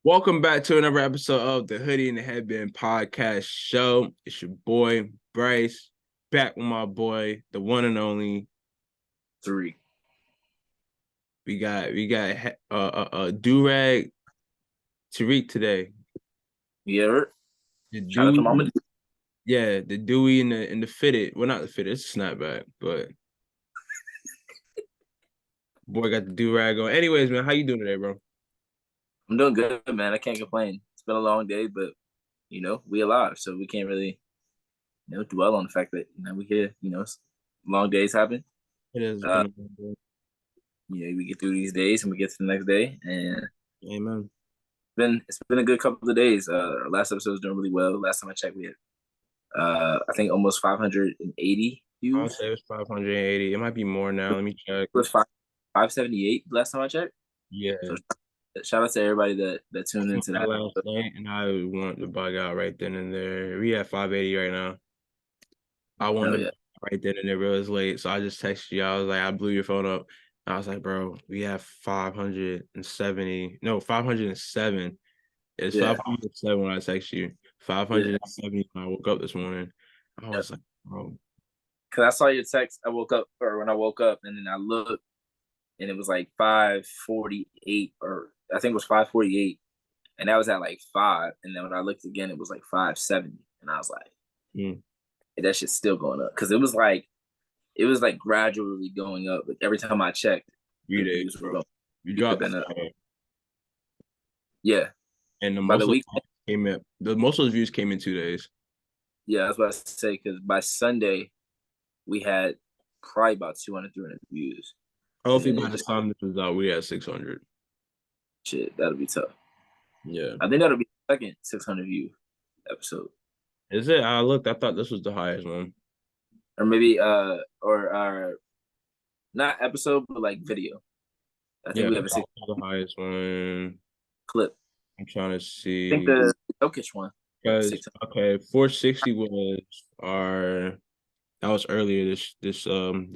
Welcome back to another episode of the Hoodie and the Headband podcast show. It's your boy Bryce, back with my boy, the one and only Tariq. We got Durag Tariq today. Yeah, The shout out to Mama. Dewey, yeah, the Dewey and the fitted. Well, not the fitted. It's a snapback, but boy got the do-rag on. Anyways, man, how you doing today, bro? I'm doing good, man. I can't complain. It's been a long day, but we alive, so we can't really dwell on the fact that we here. Long days happen. It has Uh, been a good day. we get through these days and we get to the next day, and Amen. it's been a good couple of days. Our last episode was doing really well. Last time I checked, we had I think almost 580 I would views. say it was 580. It might be more now. Let me check. It was 578 last time I checked. Yeah. So shout out to everybody that tuned into that. Last night, and I want to bug out right then and there. We at 580 right now. I wanted to right then and there, bro. It was late, so I just texted you. I was like, I blew your phone up. I was like, bro, we have 570. No, 507. It's 507 when I text you. 570 when I woke up this morning. I was like, bro. Because I saw your text. When I woke up, and then I looked, and it was like 548, or I think it was 548, and that was at like 5. And then when I looked again, it was like 570, and I was like, hey, that shit's still going up, because it was like gradually going up. Like every time I checked, You did, bro. You dropped up. Yeah, and the most of the came in. Most of the views came in 2 days. Yeah, that's what I say. Because by Sunday, we had probably about 200, 300 views. Hopefully by the time this was out, we had 600. Shit, that'll be tough. Yeah, I think that'll be the second 600 view episode. Is it? I looked. I thought this was the highest one. Or maybe not episode, but like video. I think we have the highest one. Clip. I'm trying to see. I think the Jokic one. Because 460 was that was earlier this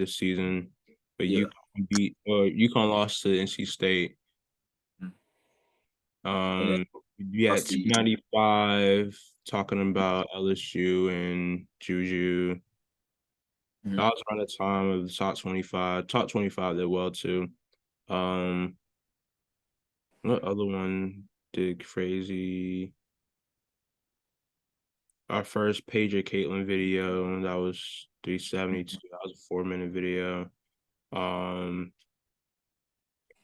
season, but UConn lost to NC State. We had 295 talking about LSU and Juju. That was around the time of the top 25. Top 25 did well too. What other one did crazy? Our first Pager Caitlin video, that was 372. That was a 4-minute video.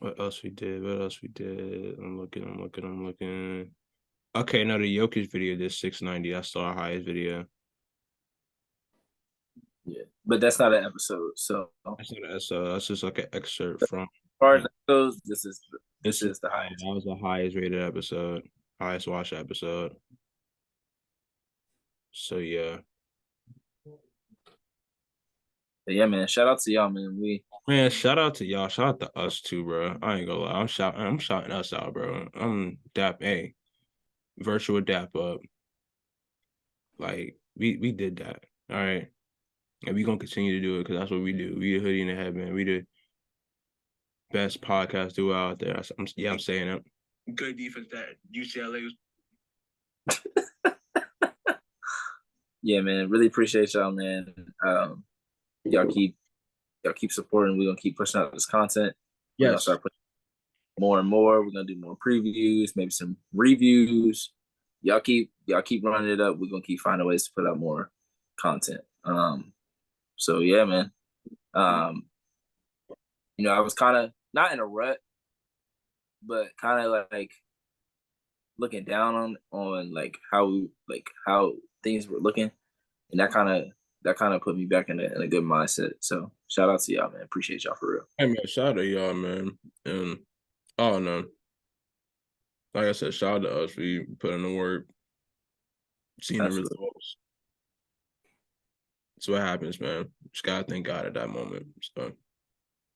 What else we did? I'm looking. Okay, no, the Jokic video did 690. That's still our highest video. Yeah, but that's not an episode. So that's not an episode. That's just like an excerpt from. As far as those, this is the highest. That was the highest rated episode, highest watched episode. So yeah. But yeah, man. Shout out to y'all, man. Shout out to y'all. Shout out to us too, bro. I ain't gonna lie. I'm shouting us out, bro. I'm dap a virtual dap up. Like we did that. All right. And we gonna continue to do it because that's what we do. We the Hoodie and the Headband. We the best podcast duo out there. I'm saying it. Good defense that UCLA was. Yeah, man. Really appreciate y'all, man. Y'all keep supporting. We're gonna keep pushing out this content. Yes. We're gonna start pushing more and more. We're gonna do more previews, maybe some reviews. Y'all keep running it up. We're gonna keep finding ways to put out more content. So yeah, man. I was kind of not in a rut, but kind of like looking down on like how things were looking, and that kind of put me back in a good mindset. So shout out to y'all, man. Appreciate y'all for real. Hey man, shout out to y'all, man. And oh no, like I said, shout out to us. We put in the work, seeing the results. That's what happens, man. Just gotta thank God at that moment. So,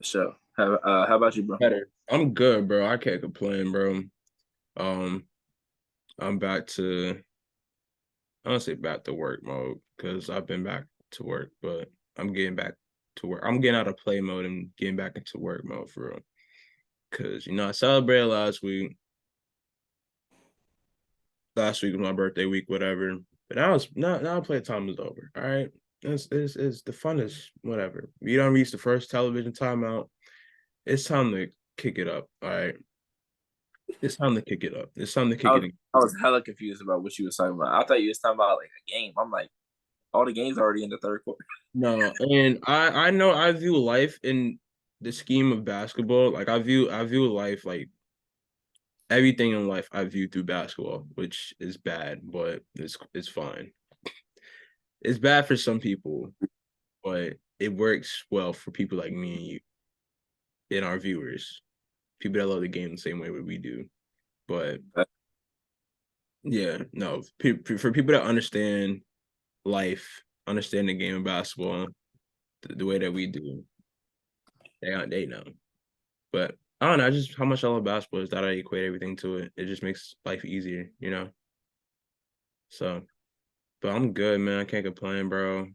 sure. How about you, bro? Better. I'm good, bro. I can't complain, bro. I'm back to. I don't say back to work mode because I've been back to work, but I'm getting back to work. I'm getting out of play mode and getting back into work mode for real. Because I celebrated last week. Last week was my birthday week, whatever. But now playtime is over. All right. It's the fun is whatever. You don't reach the first television timeout. It's time to kick it up. All right. It's time to kick it up. It's time to I kick was it. I was hella confused about what you was talking about. I thought you was talking about like a game. I'm like, all the games already in the third quarter. No, and I know I view life in the scheme of basketball. Like I view life like everything in life I view through basketball, which is bad, but it's fine. It's bad for some people, but it works well for people like me and you and our viewers, people that love the game the same way we do. But yeah, no, for people that understand life, understand the game of basketball the way that we do, they know. But I don't know, just how much I love basketball is that I equate everything to it. It just makes life easier, you know. So, but I'm good, man. I can't complain, bro.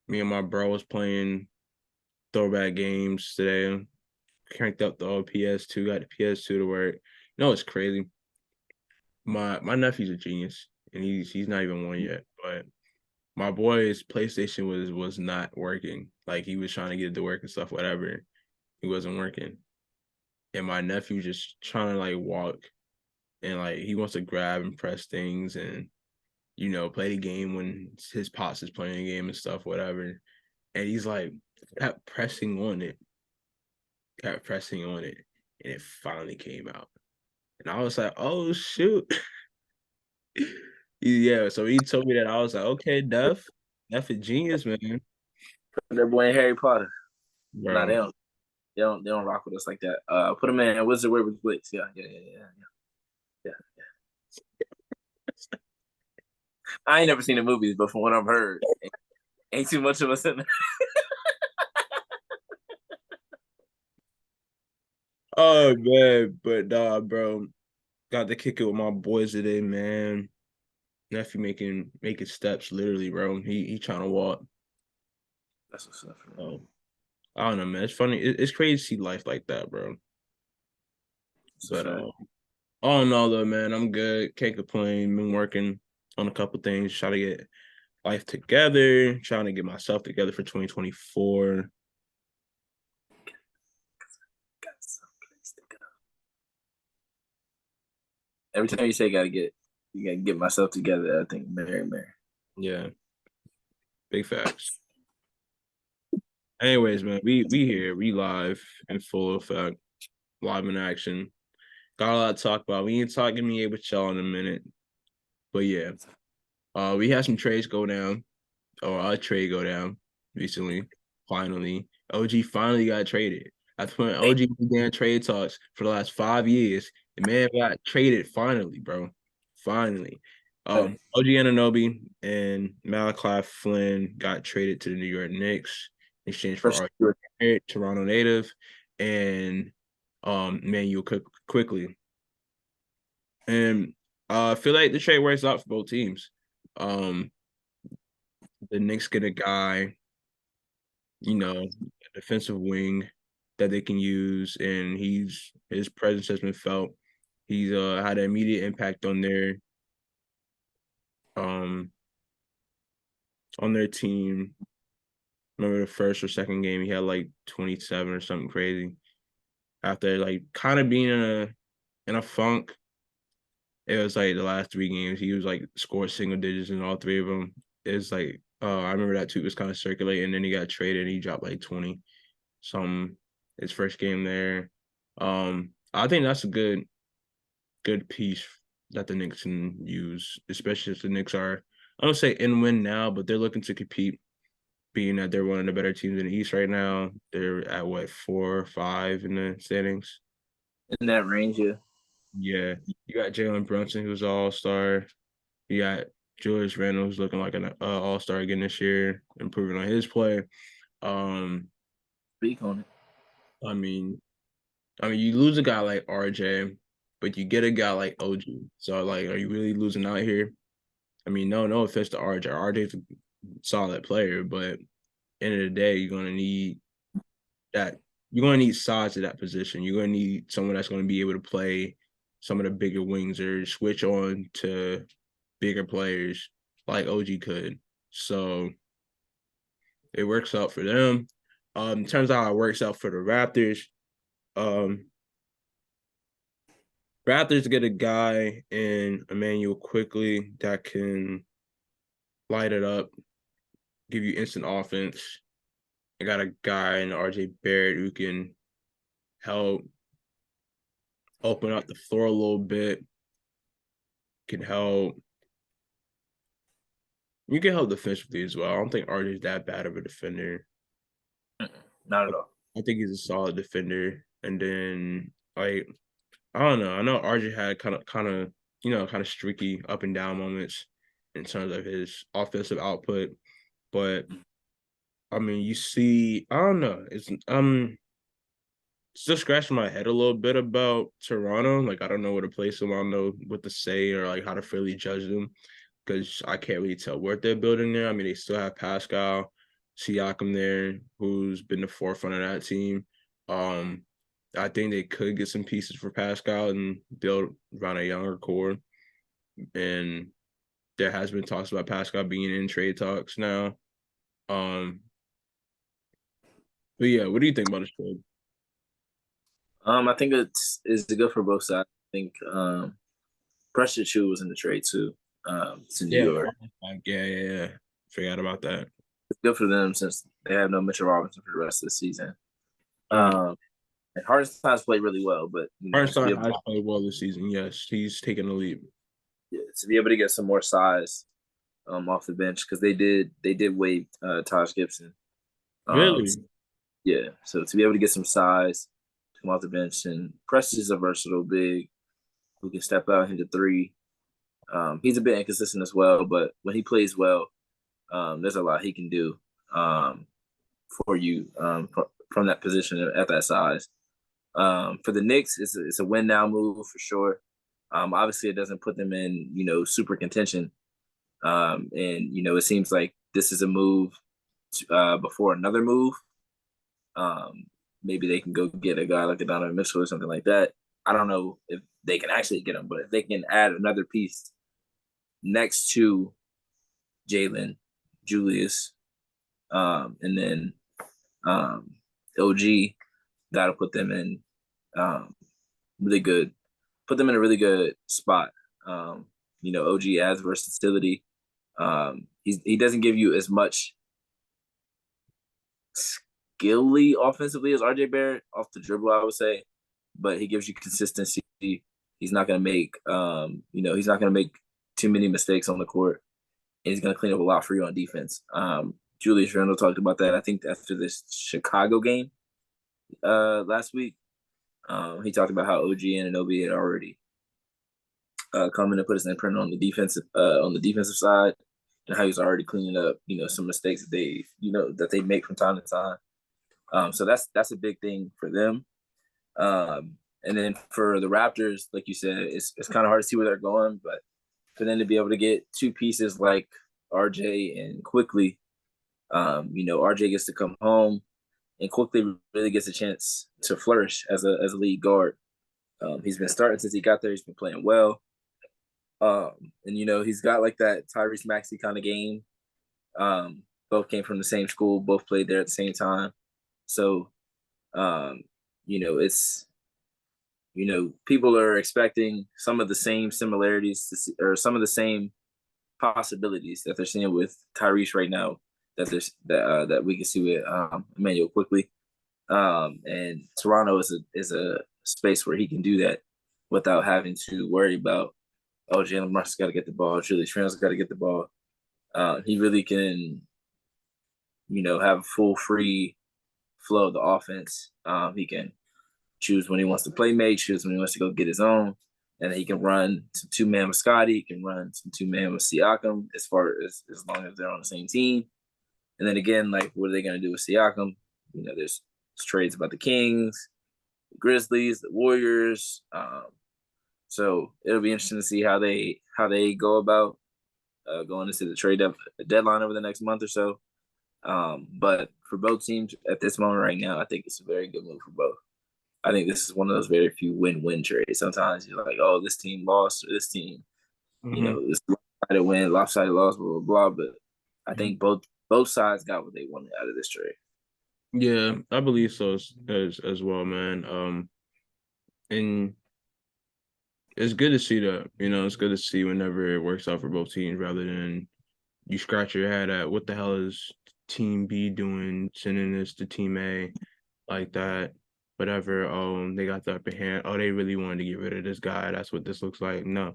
Me and my bro was playing throwback games today. Cranked up the old PS2, got the PS2 to work. No, it's crazy. My nephew's a genius, and he's not even one yet. But my boy's PlayStation was not working. Like he was trying to get it to work and stuff, whatever. He wasn't working. And my nephew just trying to like walk and like he wants to grab and press things and play the game when his pops is playing the game and stuff, whatever. And he's like kept pressing on it, and it finally came out. And I was like, oh shoot. Yeah, so he told me that. I was like, okay, Def is genius, man. That boy in Harry Potter. Nah, they Bro. don't. They don't rock with us like that. Put him in Wizard with Blitz. Yeah. I ain't never seen the movies, but from what I've heard, ain't too much of us in there. Oh man, but nah, bro. Got to kick it with my boys today, man. Nephew making steps, literally, bro. He trying to walk. That's what's up. Oh, I don't know, man. It's funny. It's crazy to see life like that, bro. That's a But fact. all in all, though, man, I'm good. Can't complain. Been working on a couple things, trying to get life together, trying to get myself together for 2024. Got some place to go. Every time you say you gotta get myself together, I think Mary. Yeah, big facts. Anyways, man, we here, we live in full effect, live in action. Got a lot to talk about. We ain't talking me with y'all in a minute, but yeah, we had some trades go down, or a trade go down recently. Finally, OG finally got traded. After when OG began trade talks for the last 5 years, the man got traded finally, bro. Finally. Hey, OG Anunoby and Malachi Flynn got traded to the New York Knicks in exchange for first our Barrett, Toronto native, and Immanuel Quickley. And I feel like the trade works out for both teams. Um, the Knicks get a guy, a defensive wing that they can use, and his presence has been felt. He's had an immediate impact um on their team. Remember the first or second game, he had like 27 or something crazy. After like kind of being in a funk, it was like the last 3 games he was like scored single digits in all three of them. It's like I remember that tweet was kind of circulating, and then he got traded and he dropped like 20 some his first game there. I think that's a good piece that the Knicks can use, especially if the Knicks are, I don't say in win now, but they're looking to compete, being that they're one of the better teams in the East right now. They're at what, 4 or 5 in the standings. in that range, yeah. Yeah, you got Jalen Brunson, who's an all-star. You got Julius Randle, who's looking like an all-star again this year, improving on his play. Um, Speak on it. I mean, you lose a guy like RJ, but you get a guy like OG. So, like, are you really losing out here? I mean, no offense to RJ. RJ's a solid player, but end of the day, you're gonna need that. You're gonna need size at that position. You're gonna need someone that's gonna be able to play some of the bigger wings or switch on to bigger players like OG could. So it works out for them. In terms of how it works out for the Raptors, Raptors get a guy in Immanuel Quickley that can light it up, give you instant offense. I got a guy in RJ Barrett who can help open up the floor a little bit, can help. You can help defensively as well. I don't think RJ's that bad of a defender. Not at all. I think he's a solid defender. And then like I don't know. I know RJ had kind of streaky up and down moments in terms of his offensive output, but I mean, you see, I don't know. It's still scratching my head a little bit about Toronto. Like, I don't know where to place them. I don't know what to say or like how to fairly judge them because I can't really tell what they're building there. I mean, they still have Pascal Siakam there, who's been the forefront of that team. I think they could get some pieces for Pascal and build around a younger core. And there has been talks about Pascal being in trade talks now. But yeah, what do you think about this trade? I think it's good for both sides. I think Pressure Chu was in the trade too. To New Yeah, York. yeah. Forgot about that. It's good for them since they have no Mitchell Robinson for the rest of the season. And Hartenstein played really well, but Hartenstein has played well this season. Yes, he's taken the lead. Yeah, to be able to get some more size off the bench because they did waive Taj Gibson. Really? Yeah, so to be able to get some size, come off the bench, and Prestige is a versatile big who can step out into three. He's a bit inconsistent as well, but when he plays well, there's a lot he can do for you from that position at that size. For the Knicks, it's a win now move for sure. Obviously, it doesn't put them in super contention, and it seems like this is a move before another move. Maybe they can go get a guy like a Donovan Mitchell or something like that. I don't know if they can actually get him, but if they can add another piece next to Jalen, Julius, and then OG, got to put them in really good, put them in a really good spot. OG adds versatility. He doesn't give you as much skilly offensively as RJ Barrett off the dribble, I would say, but he gives you consistency. He's not going to make, he's not going to make too many mistakes on the court, and he's going to clean up a lot for you on defense. Julius Randle talked about that, I think, after this Chicago game last week. He talked about how OG Anunoby had already come in and put his imprint on the defensive side, and how he's already cleaning up, some mistakes that they make from time to time. So that's a big thing for them. And then for the Raptors, like you said, it's kind of hard to see where they're going, but for them to be able to get two pieces like RJ and Quickley, RJ gets to come home, and Quickley really gets a chance to flourish as a lead guard. He's been starting since he got there. He's been playing well. And he's got like that Tyrese Maxey kind of game. Both came from the same school, both played there at the same time. So, it's people are expecting some of the same similarities or some of the same possibilities that they're seeing with Tyrese right now that we can see with Immanuel Quickley. And Toronto is a space where he can do that without having to worry about, Jalen Brunson's got to get the ball, Julius Randle's got to get the ball. He really can, have a full free flow of the offense. He can choose when he wants to play mate, choose when he wants to go get his own, and he can run some two-man with Scotty. He can run some two-man with Siakam as long as they're on the same team. And then again, like, what are they going to do with Siakam? There's trades about the Kings, the Grizzlies, the Warriors. So it'll be interesting to see how they go about going into the trade deadline over the next month or so. But for both teams at this moment right now, I think it's a very good move for both. I think this is one of those very few win-win trades. Sometimes you're like, oh, this team lost or this team, this lopsided win, lopsided loss, blah, blah, blah. But I think both sides got what they wanted out of this trade. Yeah, I believe so as well, man. And it's good to see that. It's good to see whenever it works out for both teams, rather than you scratch your head at what the hell is Team B doing, sending this to Team A like that. Whatever. Oh, they got the upper hand. Oh, they really wanted to get rid of this guy. That's what this looks like. No,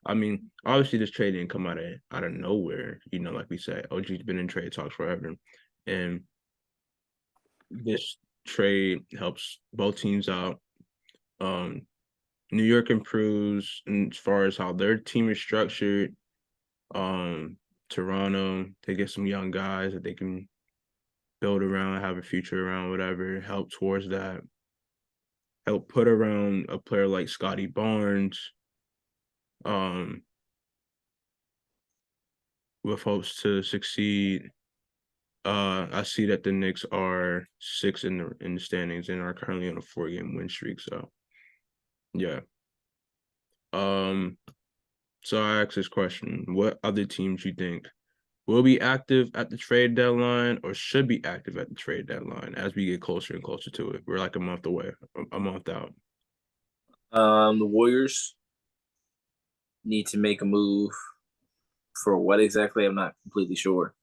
I mean, obviously this trade didn't come out of nowhere. Like we said, OG's been in trade talks forever, and this trade helps both teams out. New York improves as far as how their team is structured. Toronto, they get some young guys that they can build around, have a future around, whatever, help towards that. Help put around a player like Scotty Barnes, with hopes to succeed. I see that the Knicks are 6 in the standings and are currently on a 4-game win streak. So, yeah. So I ask this question: what other teams you think will be active at the trade deadline or should be active at the trade deadline as we get closer and closer to it? We're like a month away, a month out. The Warriors need to make a move for what exactly, I'm not completely sure.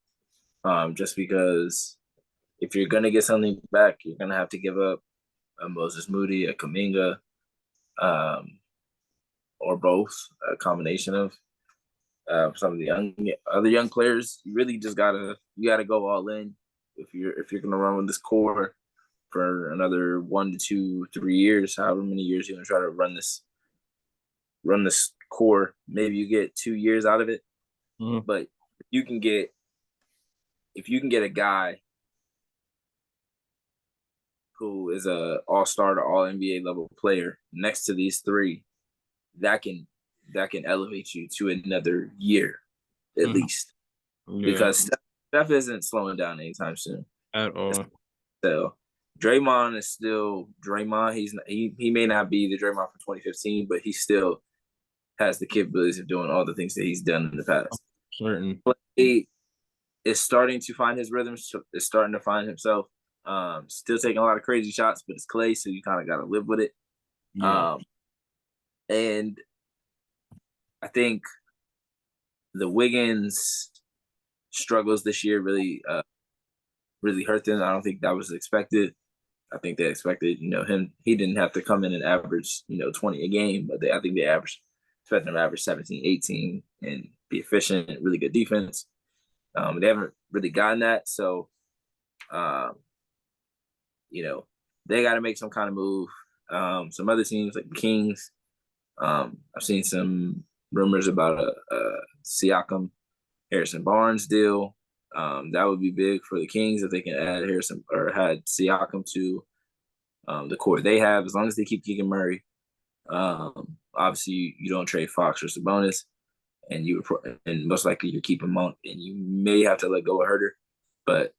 Just because if you're gonna get something back, you're gonna have to give up a Moses Moody, a Kuminga, or both, a combination of some of the other young players. You really just gotta go all in if you're gonna run with this core for another 1 to 2, 3 years, however many years you're gonna try to run this core. Maybe you get 2 years out of it, but if you can get a guy who is a all-star to all NBA level player next to these three, that can elevate you to another year at least. Yeah. Because Steph isn't slowing down anytime soon at all. So Draymond is still Draymond. He may not be the Draymond from 2015, but he still has the capabilities of doing all the things that he's done in the past. Certain. He is starting to find his rhythm. Is starting to find himself. Still taking a lot of crazy shots, but it's Clay, so you kind of got to live with it. Yeah. And I think the Wiggins struggles this year really hurt them. I don't think that was expected. I think they expected, him. He didn't have to come in and average, 20 a game, but I think they expected him to average 17, 18 and be efficient, really good defense. They haven't really gotten that, so they got to make some kind of move. Some other teams like the Kings, I've seen some rumors about a Siakam, Harrison Barnes deal. That would be big for the Kings if they can add Harrison or had Siakam to the core they have, as long as they keep Keegan Murray. Obviously, you don't trade Fox or Sabonis, and most likely you keep him on, and you may have to let go of Herter, but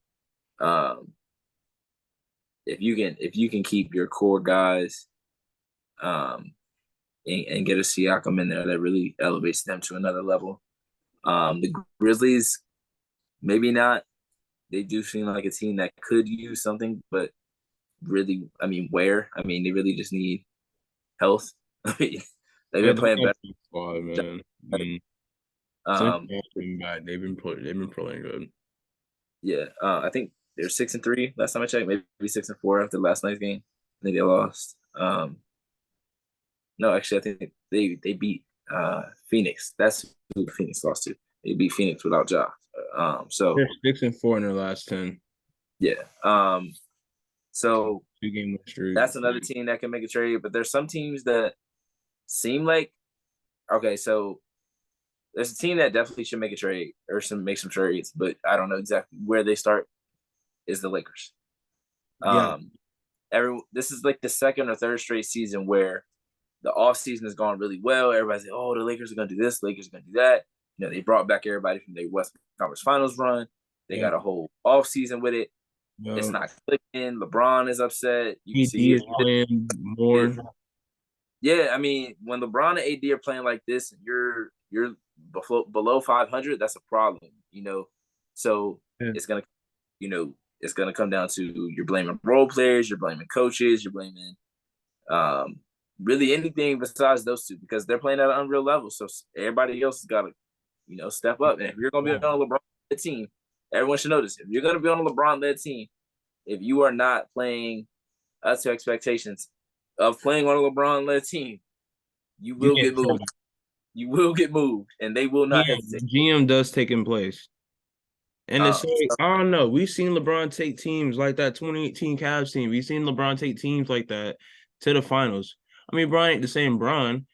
if you can keep your core guys, and get a Siakam in there, that really elevates them to another level. The Grizzlies, maybe not. They do seem like a team that could use something, but really, where? They really just need health. They've been playing better. Squad, man. They've been playing good. Yeah, I think they're 6-3 last time I checked. Maybe 6-4 after last night's game. I think they lost. No, actually, I think they beat Phoenix. That's who Phoenix lost to. They beat Phoenix without Ja. So they're 6-4 in their last 10. Yeah. So 2-game streak. That's another team that can make a trade, but there's some teams that seem like so there's a team that definitely should make a trade or make some trades, but I don't know exactly where they start. Is the Lakers. Yeah. This is like the second or third straight season where the offseason has gone really well. Everybody's like, oh, the Lakers are going to do this, Lakers are going to do that. They brought back everybody from their Western Conference Finals run. They got a whole offseason with it. It's Yo, not clicking. LeBron is upset. You can see AD is playing more. yeah, I mean, when LeBron and AD are playing like this, and you're below 500, that's a problem, you know. So Yeah. it's gonna, you know, it's gonna come down to you're blaming role players, you're blaming coaches, you're blaming um, really anything besides those two because they're playing at an unreal level. So everybody else has got to, step up. And if you're gonna be on a LeBron team, everyone should know this. If you're gonna be on a LeBron led team, if you are not playing up to expectations of playing on a LeBron led team, you You will get get moved. You will get moved, and they will not Yeah, hesitate. GM does take in place. And it's like, So I don't know. We've seen LeBron take teams like that 2018 Cavs team. We've seen LeBron take teams like that to the finals. I mean, Bron ain't the same Bron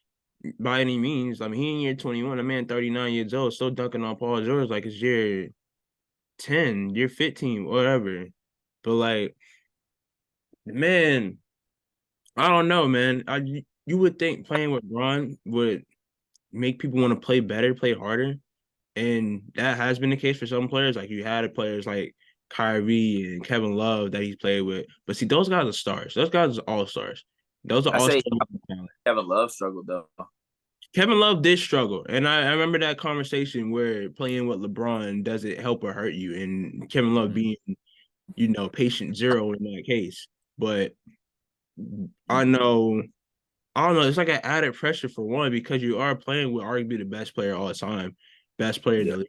by any means. I mean, he in year 21, a man 39 years old, still dunking on Paul George like it's year 10, year 15, whatever. But like, man, I don't know, man. You would think playing with Bron would make people want to play better, play harder. And that has been the case for some players. Like you had players like Kyrie and Kevin Love that he's played with. But see, those guys are stars. Those guys are all stars. Those are I all say stars. Kevin Love struggled though. Kevin Love did struggle. And I remember that conversation where playing with LeBron does it help or hurt you? And Kevin Love being, patient zero in that case. But I know, I don't know, it's like an added pressure for one because you are playing with arguably the best player all the time, best player in Yeah, the league.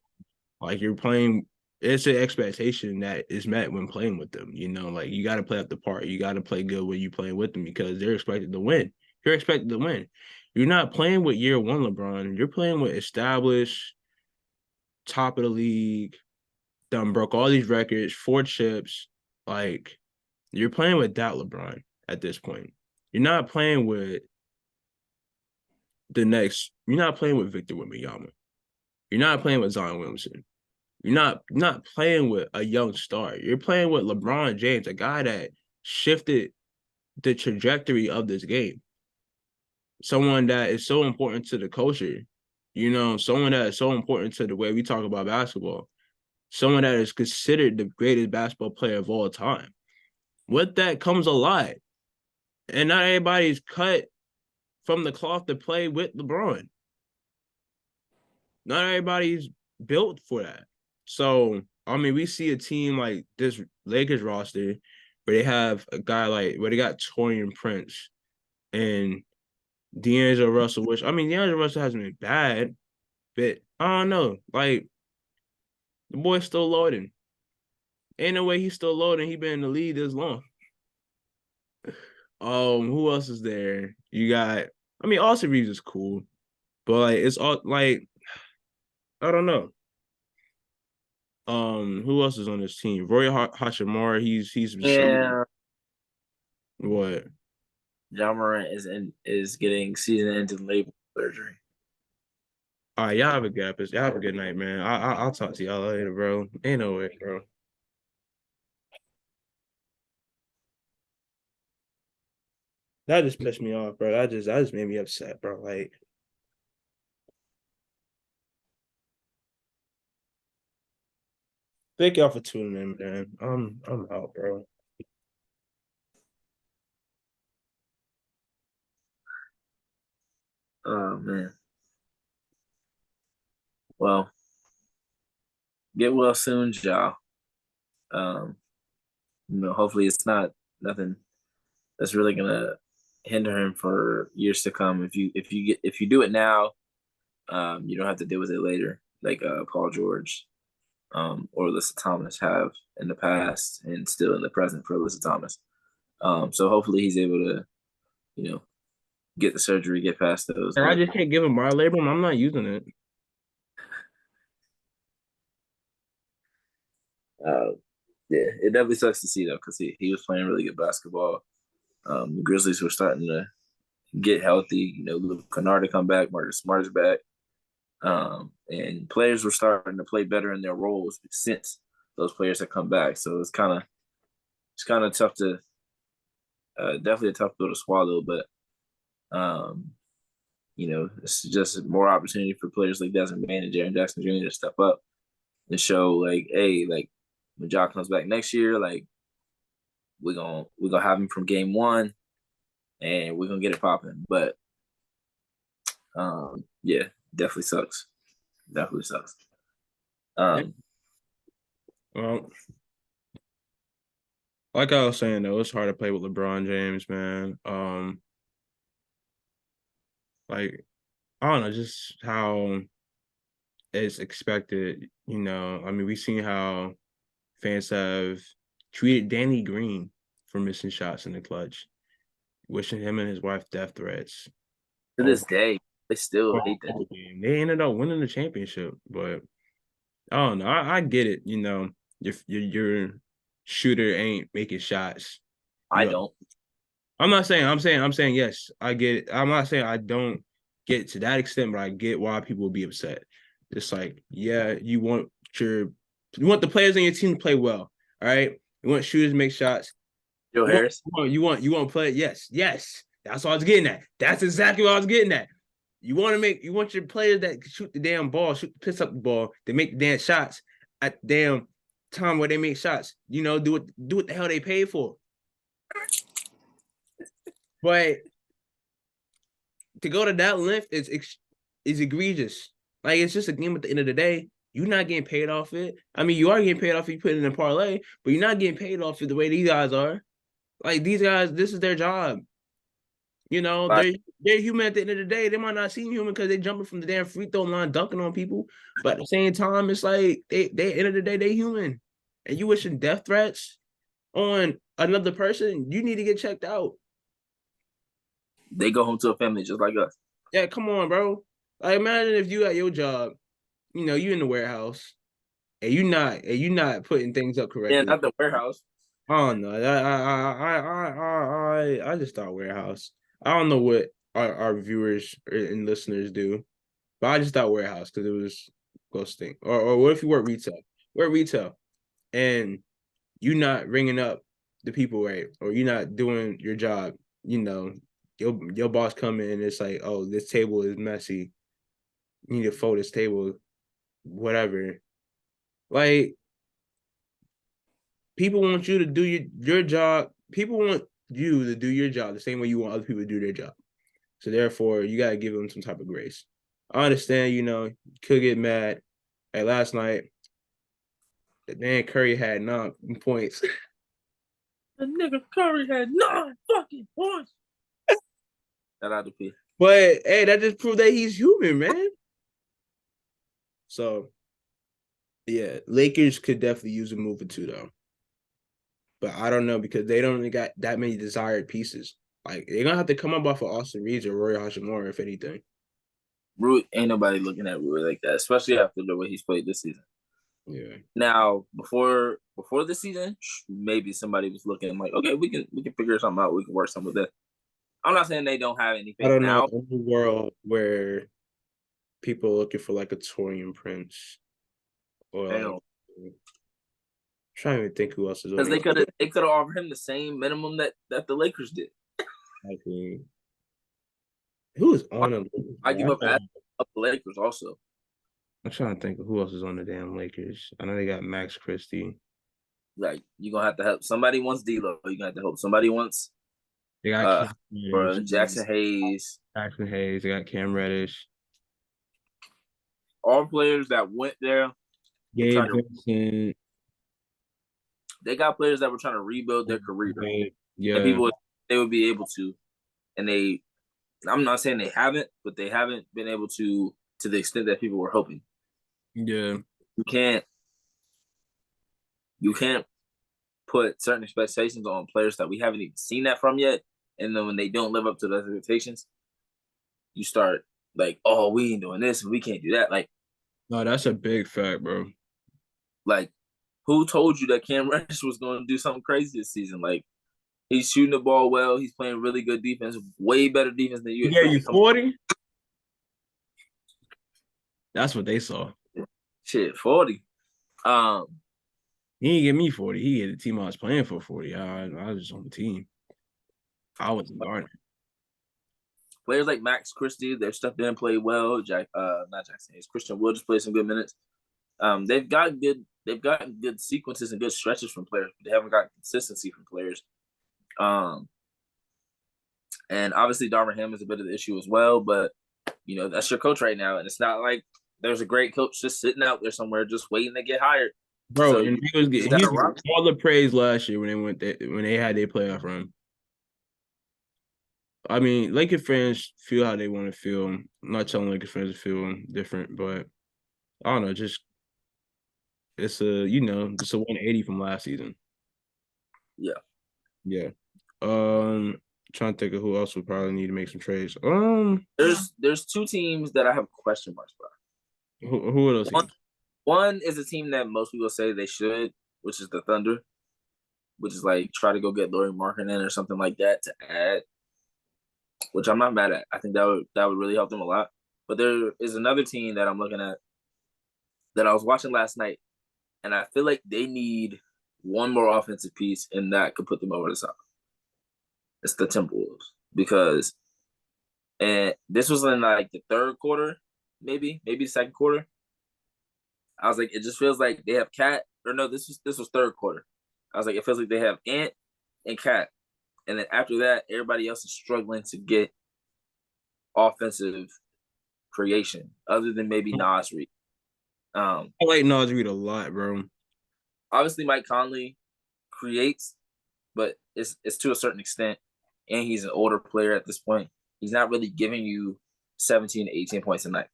Like you're playing, it's an expectation that is met when playing with them. Like you got to play up the part. You got to play good when you playing with them because they're expected to win. You're expected to win. You're not playing with year one LeBron. You're playing with established, top of the league, done broke all these records, 4 chips. Like you're playing with that LeBron at this point. You're not playing with You're not playing with Victor Wembanyama. You're not playing with Zion Williamson. You're not playing with a young star. You're playing with LeBron James, a guy that shifted the trajectory of this game. Someone that is so important to the culture, someone that is so important to the way we talk about basketball. Someone that is considered the greatest basketball player of all time. With that comes a lot. And not everybody's cut from the cloth to play with LeBron. Not everybody's built for that. So, I mean, we see a team like this Lakers roster where they have a guy where they got Torian Prince and D'Angelo Russell, which, I mean, D'Angelo Russell hasn't been bad, but I don't know. Like, the boy's still loading. Ain't no way he's still loading. He been in the league this long. Who else is there? You got, I mean, Austin Reeves is cool, but it's all I don't know. Who else is on this team? Roy Hachimura. He's yeah. what? John Morant is getting season-ending label surgery. All right, y'all have a good episode. Y'all have a good night, man. I'll talk to y'all later, bro. Ain't no way, bro. That just pissed me off, bro. That just made me upset, bro. Like, thank y'all for tuning in, man. I'm out, bro. Oh man. Well, get well soon, y'all. Um, hopefully it's not nothing that's really gonna hinder him for years to come. If you do it now, you don't have to deal with it later, like Paul George or Alyssa Thomas have in the past and still in the present for Alyssa Thomas. So hopefully he's able to, you know, get the surgery, get past those. And I But just can't give him my label. I'm not using it. yeah, it definitely sucks to see though because he was playing really good basketball. The Grizzlies were starting to get healthy. Luke Kennard to come back, Marcus Smart's back. And players were starting to play better in their roles since those players had come back. So it's kind of tough to definitely a tough pill to swallow, but um, it's just more opportunity for players like Desmond Bane and Jaren Jackson Jr. to step up and show like, hey, like when Ja comes back next year, like We're gonna have him from game one, and we're gonna get it popping. But yeah, definitely sucks. Definitely sucks. Well, like I was saying though, it's hard to play with LeBron James, man. Like I don't know, just how it's expected. I mean, we've seen how fans have treated Danny Green for missing shots in the clutch, wishing him and his wife death threats. To this day, they still hate that. Game. They ended up winning the championship, but I don't know. I get it. Your shooter ain't making shots. I don't. I'm not saying. I'm saying yes. I get it. I'm not saying I don't get it to that extent, but I get why people would be upset. It's like, yeah, you want the players on your team to play well. All right. You want shooters to make shots. Joe Harris. You want to play. Yes. That's what I was getting at. That's exactly what I was getting at. You want your players that shoot the damn ball, piss up the ball, they make the damn shots at the damn time where they make shots. Do what the hell they paid for. But to go to that length is egregious. Like, it's just a game at the end of the day. You're not getting paid off it. I mean, you are getting paid off if you put it in a parlay, but you're not getting paid off it the way these guys are. Like, these guys, this is their job. They're human at the end of the day. They might not seem human because they're jumping from the damn free throw line, dunking on people. But at the same time, it's like they end of the day, they human. And you wishing death threats on another person, you need to get checked out. They go home to a family just like us. Yeah, come on, bro. Like, imagine if you at your job, you in the warehouse, and you not putting things up correctly. Yeah, not the warehouse. Oh no, I just thought warehouse. I don't know what our viewers and listeners do, but I just thought warehouse because it was ghosting. Or what if you work retail? We're retail, and you not ringing up the people right, or you're not doing your job. Your boss come in and it's like, oh, this table is messy. You need to fold this table, whatever. Like, people want you to do your job. People want you to do your job the same way you want other people to do their job. So therefore, you gotta give them some type of grace. I understand, you could get mad. Like last night, the man Curry had 9 points. The nigga Curry had 9 fucking points. That ought to be. But hey, that just proved that he's human, man. So yeah, Lakers could definitely use a move or two though. But I don't know because they don't really got that many desired pieces. Like, they're gonna have to come up off of Austin Reeves or Roy Hachimura, if anything. Rui, ain't nobody looking at Rui like that, especially after the way he's played this season. Yeah. Now, before the season, maybe somebody was looking like, okay, we can figure something out. We can work something with that. I'm not saying they don't have anything. I don't now. know, in a world where people are looking for like a Torian Prince or like, I'm trying to even think who else is because they could have offered him the same minimum that the Lakers did. Exactly. Who is on them? I give up the Lakers also. I'm trying to think of who else is on the damn Lakers. I know they got Max Christie. Like, you're gonna have to help. Somebody wants D'Lo. You're gonna have to help. Somebody wants they got Jackson Hayes. They got Cam Reddish. All players that went there. Gabe Vincent. They got players that were trying to rebuild their career. Yeah. And people, they would be able to. And I'm not saying they haven't, but they haven't been able to the extent that people were hoping. Yeah. You can't put certain expectations on players that we haven't even seen that from yet. And then when they don't live up to those expectations, you start like, oh, we ain't doing this and we can't do that. Like, no, that's a big fact, bro. Like, who told you that Cam Reddish was going to do something crazy this season? Like, he's shooting the ball well. He's playing really good defense, way better defense than you. Yeah, you 40? That's what they saw. Shit, 40. He didn't get me 40. He get the team I was playing for 40. I was just on the team. I wasn't guarding. Players like Max Christie, they've stepped in and played well. Not Jackson Hayes. Christian Wood just played some good minutes. They've gotten good sequences and good stretches from players, but they haven't got consistency from players. And obviously Darvin Ham is a bit of the issue as well, but that's your coach right now, and it's not like there's a great coach just sitting out there somewhere just waiting to get hired. Bro, So and he was getting all the praise last year when they had their playoff run. I mean, Lakers fans feel how they want to feel. I'm not telling Lakers fans to feel different, but I don't know. Just it's just a 180 from last season. Yeah. Yeah. Trying to think of who else would probably need to make some trades. There's two teams that I have question marks about. Who are those teams? One is a team that most people say they should, which is the Thunder, which is like try to go get Lauri Markkanen or something like that to add, which I'm not mad at. I think that would really help them a lot. But there is another team that I'm looking at that I was watching last night, and I feel like they need one more offensive piece, and that could put them over the top. It's the Timberwolves, because and this was in like the third quarter, maybe the second quarter. I was like, it just feels like they have Cat, or no, this was third quarter. I was like, it feels like they have Ant and Cat, and then after that, everybody else is struggling to get offensive creation, other than maybe Nas Reed. I like Nas Reed a lot, bro. Obviously, Mike Conley creates, but it's to a certain extent, and he's an older player at this point. He's not really giving you 17 to 18 points a night.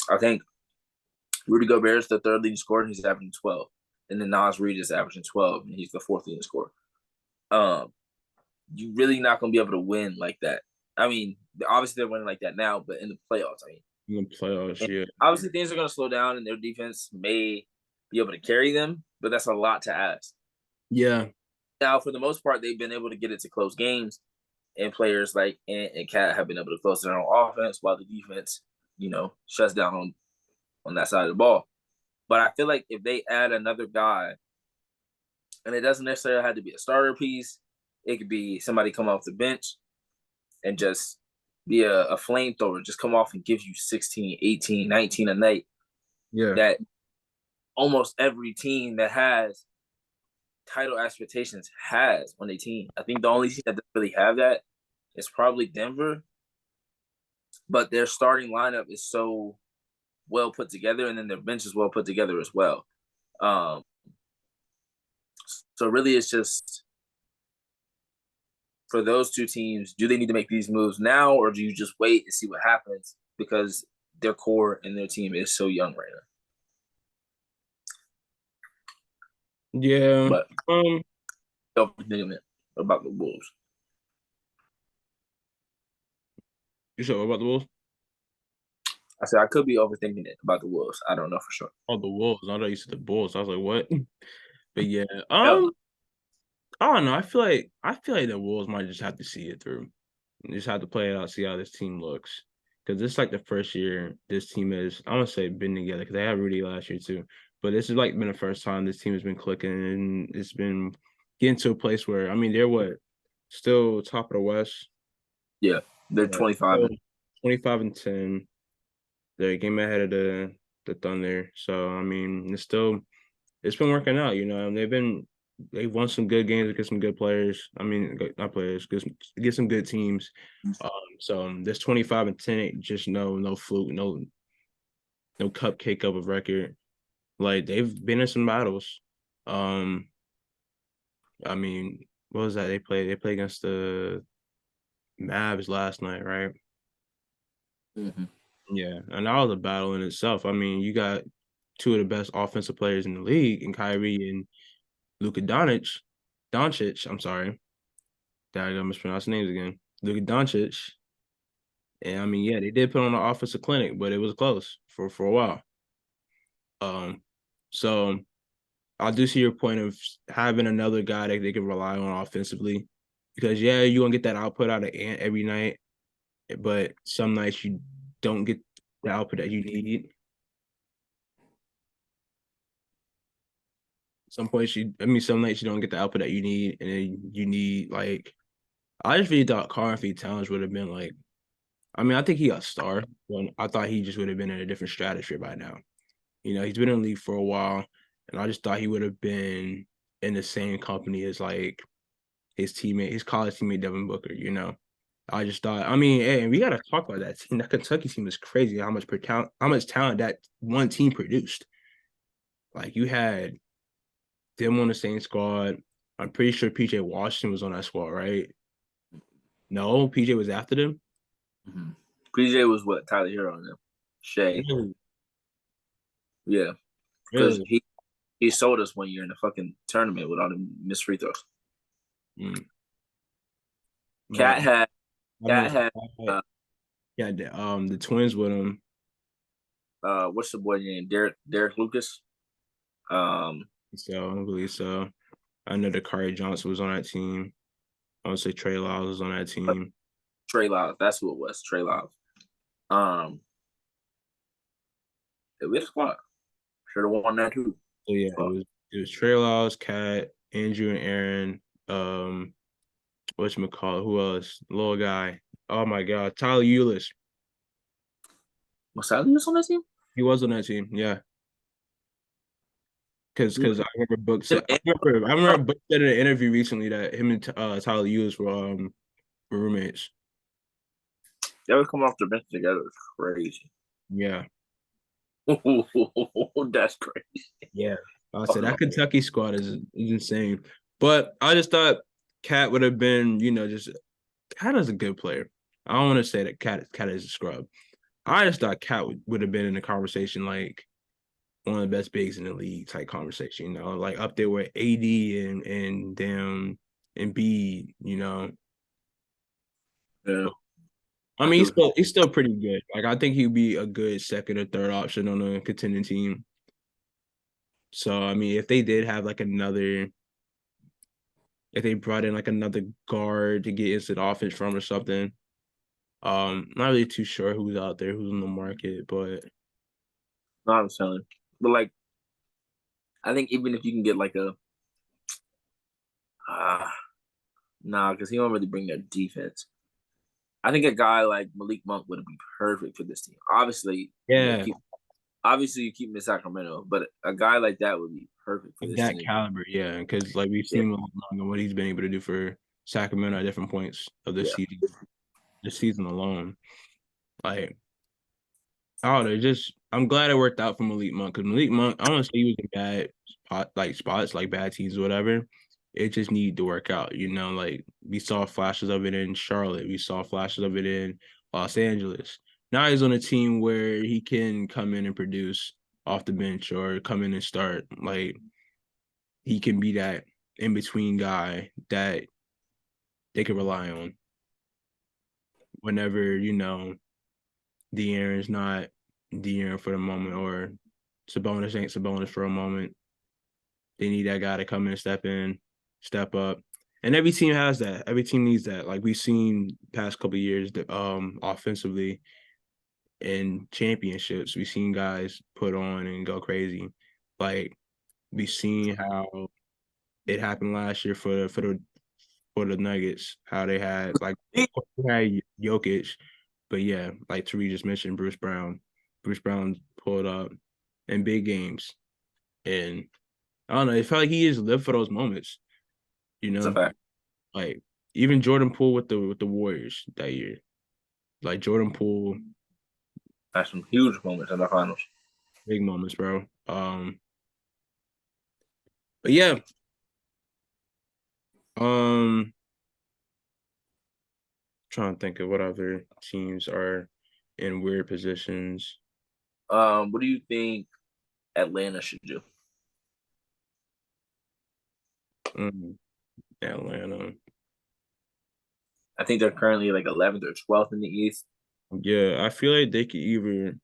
I think Rudy Gobert is the third leading scorer, and he's averaging 12. And then Nas Reed is averaging 12, and he's the fourth leading scorer. You really not going to be able to win like that. I mean, obviously they're winning like that now, but in the playoffs, in the playoffs, yeah. Obviously things are going to slow down, and their defense may be able to carry them, but that's a lot to ask. Yeah. Now, for the most part, they've been able to get it to close games, and players like Ant and Cat have been able to close their own offense while the defense, shuts down on that side of the ball. But I feel like if they add another guy, and it doesn't necessarily have to be a starter piece, it could be somebody come off the bench and just be a flamethrower, just come off and give you 16, 18, 19 a night. Yeah. That almost every team that has title expectations has on their team. I think the only team that doesn't really have that is probably Denver. But their starting lineup is so well put together, and then their bench is well put together as well. So really, it's just for those two teams, do they need to make these moves now, or do you just wait and see what happens, because their core and their team is so young right now? Yeah. But about the Wolves. You said what about the Wolves? I said I could be overthinking it about the Wolves. I don't know for sure. Oh, the Wolves. I thought you said the Bulls. I was like, what? But yeah, I don't know. I feel like the Wolves might just have to see it through. Just have to play it out, see how this team looks. Because this is like the first year this team is, I want to say, been together, because they had Rudy last year too. But this is like been the first time this team has been clicking, and it's been getting to a place where, I mean, they're still top of the West. Yeah, they're 25. 25 and 10. They're a game ahead of the Thunder. So I mean, it's been working out. They've won some good games against some good players. I mean, not players, get some good teams. So this 25 and 10 ain't just no fluke, no cupcake of a record. Like, they've been in some battles. I mean, what was that? They played against the Mavs last night, right? Mm-hmm. Yeah, and that was a battle in itself. I mean, you got two of the best offensive players in the league, in Kyrie and Luka Doncic. I'm sorry, that I mispronounced names again. Luka Doncic. And I mean, yeah, they did put on an offensive clinic, but it was close for a while. So I do see your point of having another guy that they can rely on offensively, because yeah, you gonna get that output out of Ant every night, but some nights you don't get the output that you need. Some nights you don't get the output that you need, and then you need, like, I just really thought Karl-Anthony Towns would have been like, I mean, I think he got a star, but I thought he just would have been in a different stratosphere by now. He's been in the league for a while, and I just thought he would have been in the same company as, like, his teammate, his college teammate Devin Booker. I just thought, I mean, hey, we gotta talk about that team. That Kentucky team is crazy. How much talent that one team produced. Like you had them on the same squad. I'm pretty sure PJ Washington was on that squad, right? No, PJ was after them. Mm-hmm. PJ was what Tyler Hero on them. Shea. Really? Yeah, because Really? he sold us 1 year in the fucking tournament with all the missed free throws. Mm. But Cat had I Cat mean, had yeah, the twins with him. what's the boy name? Derek Lucas. So I believe so. I know that Kari Johnson was on that team. I would say Trey Lyles was on that team. Trey Lyles. That's who it was. Trey Lyles. We had a squad. Should have won that too. So yeah, Fuck. it was Trey Lyles, Cat, Andrew and Aaron. Whatchamacallit, who else? Little guy. Oh my god, Tyler Eulis. Was Sally on that team? He was on that team, yeah. Because I remember Book Him said and- I remember Book said in an interview recently that him and Tyler Eulis were roommates. They would come off the bench together. It's crazy. Yeah. That's crazy. Yeah. I said that Kentucky squad is insane. But I just thought Cat would have been, just Cat is a good player. I don't want to say that Cat is a scrub. I just thought Cat would have been in the conversation like one of the best bigs in the league type conversation, like up there with AD and damn and B. Yeah. I mean, he's still pretty good. Like I think he'd be a good second or third option on a contending team. So I mean, if they did have like if they brought in like another guard to get instant offense from or something, not really too sure who's out there, who's in the market, but No, I'm selling. But like, I think even if you can get like a, nah, because he don't really bring that defense. I think a guy like Malik Monk would be perfect for this team. Obviously, yeah, you keep him in Sacramento, but a guy like that would be perfect for of this that team. caliber, yeah, because like we've Yeah, seen what he's been able to do for Sacramento at different points of yeah. this season alone. Like, I don't know, I'm glad it worked out for Malik Monk because Malik Monk, I want to say he was in spots, like bad teams or whatever. It just needed to work out, like we saw flashes of it in Charlotte, we saw flashes of it in Los Angeles. Now he's on a team where he can come in and produce off the bench or come in and start. Like he can be that in between guy that they can rely on whenever, De'Aaron's not De'Aaron for the moment or Sabonis ain't Sabonis for a moment. They need that guy to come in, step up. And every team has that. Every team needs that. Like we've seen past couple of years, offensively in championships, we've seen guys put on and go crazy. Like we've seen how it happened last year for the Nuggets, how they had like Jokic, but yeah, like Tariq just mentioned, Bruce Brown. Bruce Brown pulled up in big games, and I don't know. It felt like he just lived for those moments, It's a fact. like even Jordan Poole with the Warriors that year, like Jordan Poole, That's some huge moments in the finals. big moments, bro. But yeah, um, trying to think of what other teams are in weird positions. What do you think Atlanta should do? Atlanta. I think they're currently like 11th or 12th in the East. Yeah, I feel like they could either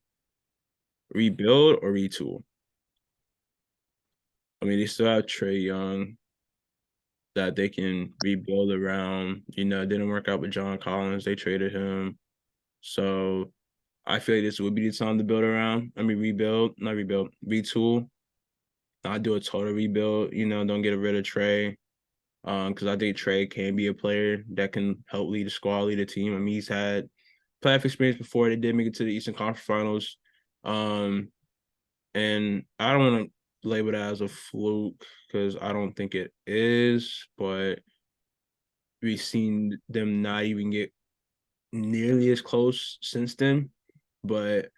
rebuild or retool. I mean, they still have Trey Young that they can rebuild around. It didn't work out with John Collins. They traded him. So I feel like this would be the time to build around. I mean, not rebuild, retool. Not do a total rebuild, don't get rid of Trey. Because I think Trey can be a player that can help lead the squad, lead the team. I mean, he's had playoff experience before. They did make it to the Eastern Conference Finals. And I don't want to label that as a fluke because I don't think it is, but we've seen them not even get nearly as close since then. But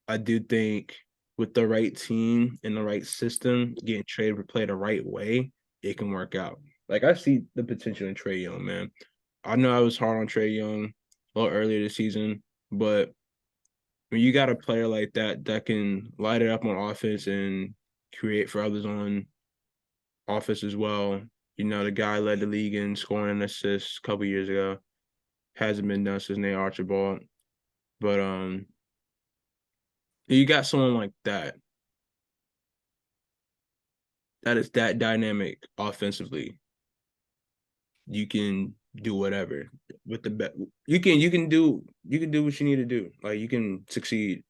I do think with the right team and the right system, getting traded to play the right way, it can work out. Like I see the potential in Trae Young, man. I know I was hard on Trae Young a little earlier this season, but when you got a player like that can light it up on offense and create for others on offense as well. You know, the guy led the league in scoring and assists a couple years ago. Hasn't been done since Nate Archibald. But you got someone like that is that dynamic offensively. You can do whatever with the bet. You can do what you need to do. Like you can succeed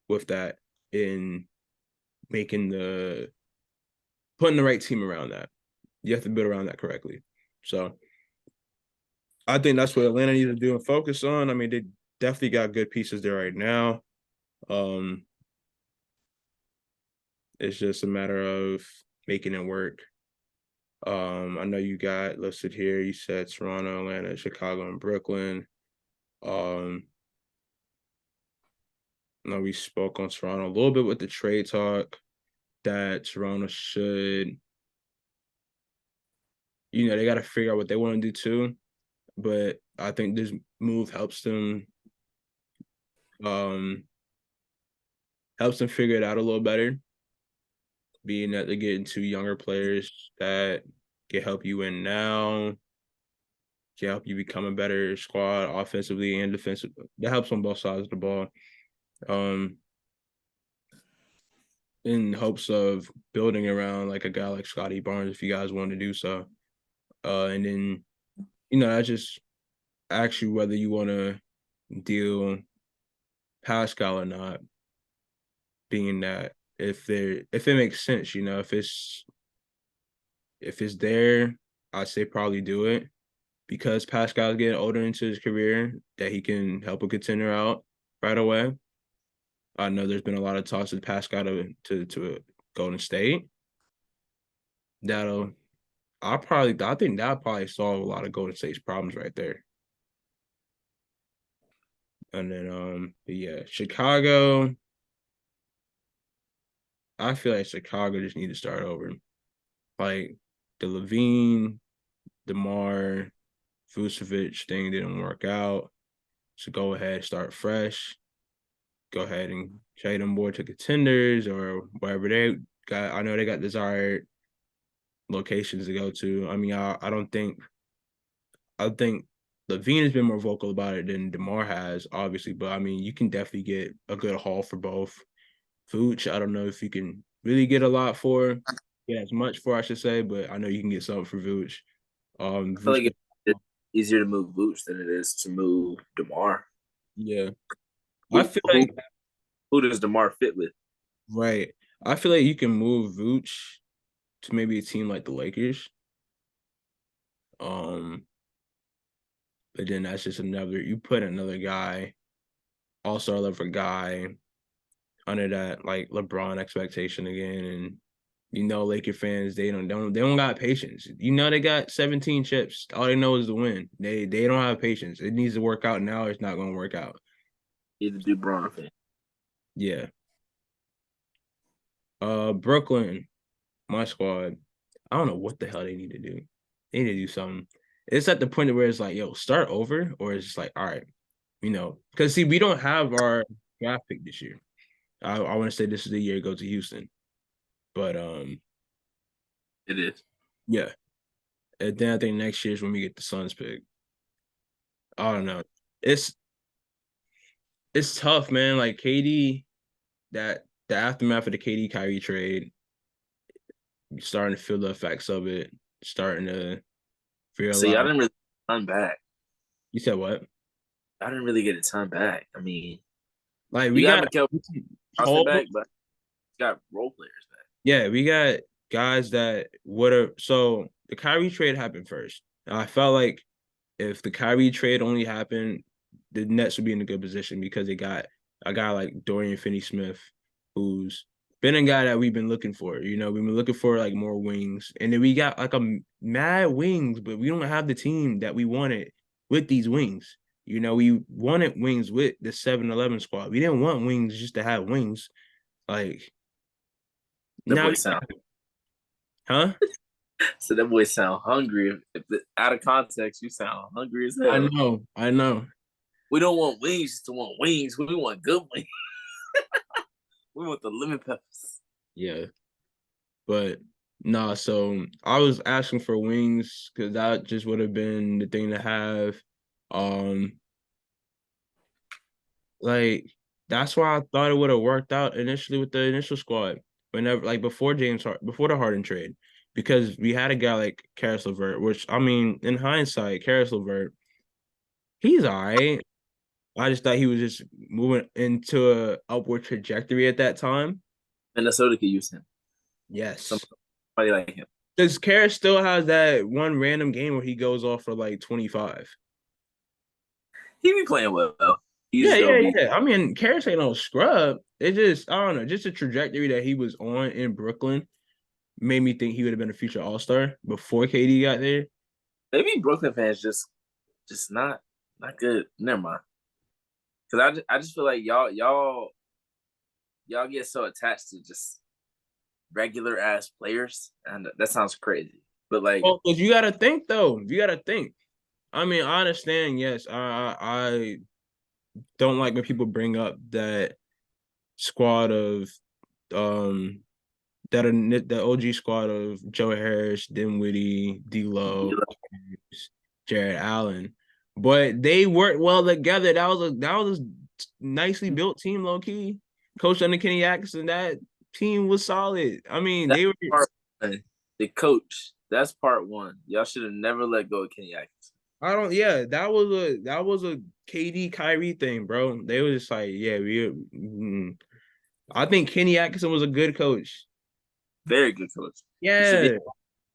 with that in making the putting the right team around that. You have to build around that correctly. So I think that's what Atlanta needs to do and focus on. I mean, they definitely got good pieces there right now. Um, it's just a matter of making it work. I know you got listed here. You said Toronto, Atlanta, Chicago, and Brooklyn. I know we spoke on Toronto a little bit with the trade talk that Toronto should, they got to figure out what they want to do too. But I think this move um, helps them figure it out a little better, being that they're getting two younger players that can help you win now, can help you become a better squad offensively and defensively. That helps on both sides of the ball. In hopes of building around like a guy like Scotty Barnes if you guys want to do so. And then, I just ask you whether you want to deal Pascal or not, being that if it makes sense, if it's there, I'd say probably do it because Pascal's getting older into his career that he can help a contender out right away. I know there's been a lot of talks with Pascal to Golden State. That'll I think that probably solve a lot of Golden State's problems right there. And then but yeah, Chicago. I feel like Chicago just need to start over. Like the Levine, DeMar, Vucevic thing didn't work out. So go ahead, start fresh. Go ahead and trade them more to contenders or wherever they got. I know they got desired locations to go to. I mean, I think Levine has been more vocal about it than DeMar has, obviously. But I mean, you can definitely get a good haul for both. Vooch, I don't know if you can really get a lot for, get as much for, I should say, but I know you can get something for Vooch. I feel Vooch, like it's easier to move Boots than it is to move DeMar. yeah, I Who feel who like who does DeMar fit with? right. I feel like you can move Vooch to maybe a team like the Lakers. Um, but then that's just you put another guy, all-star level guy under that like LeBron expectation again, and Laker fans they don't got patience. They got 17 chips. All they know is to win. They don't have patience. It needs to work out now. It's not going to work out. Either do Bron fan. Yeah. Brooklyn, my squad. I don't know what the hell they need to do. They need to do something. It's at the point where it's like, yo, start over, or it's just like, all right, because see, we don't have our draft pick this year. I want to say this is the year to go to Houston, but It is. yeah. And then I think next year is when we get the Suns pick. I don't know. It's it's tough, man. Like KD, that the aftermath of the KD Kyrie trade, you're starting to feel the effects of it. Starting to See, I realize. didn't really turn back. You said what? I didn't really get a ton back. I mean, Like you we got got Mikal Boston whole back, but you got role players back. yeah, we got guys that would have. So the Kyrie trade happened first. I felt like if the Kyrie trade only happened, the Nets would be in a good position because they got a guy like Dorian Finney-Smith, who's been a guy that we've been looking for. We've been looking for like more wings, and then we got like a mad wings, but we don't have the team that we wanted with these wings. We wanted wings with the 7-11 squad. We didn't want wings just to have wings. Like That now, boy sound huh? so that boy sound hungry. Out of context, you sound hungry as I hell. know. We don't want wings just to want wings. We want good wings. We want the lemon peppers. Yeah, but nah. So I was asking for wings because that just would have been the thing to have. Um, like that's why I thought it would have worked out initially with the initial squad. Whenever like before before the Harden trade, because we had a guy like Karis LeVert, which I mean, in hindsight, Karis LeVert, he's all right. I just thought he was just moving into a upward trajectory at that time. Minnesota could use him. Yes. Somebody like him. Because Karis still has that one random game where he goes off for like 25. He be playing well. He Yeah, just yeah, don't be. yeah. I mean, Karis ain't no scrub. It just, I don't know, just the trajectory that he was on in Brooklyn made me think he would have been a future All-Star before KD got there. Maybe Brooklyn fans just not good. Never mind. Because I just feel like y'all get so attached to just regular ass players, and that sounds crazy. But like, Well, because you got to think, though. You got to think. I mean, I understand, yes. I don't like when people bring up that squad of um the OG squad of Joe Harris, Dinwiddie, D'Lo, Jared Allen, but they worked well together. That was a nicely built team, low key. Coach under Kenny Atkinson, that team was solid. I mean, that's they were. part one. The coach. That's part one. Y'all should have never let go of Kenny Atkinson. I don't. Yeah, that was a KD Kyrie thing, bro. They were just like, yeah, I think Kenny Atkinson was a good coach. Very good coach. Yeah,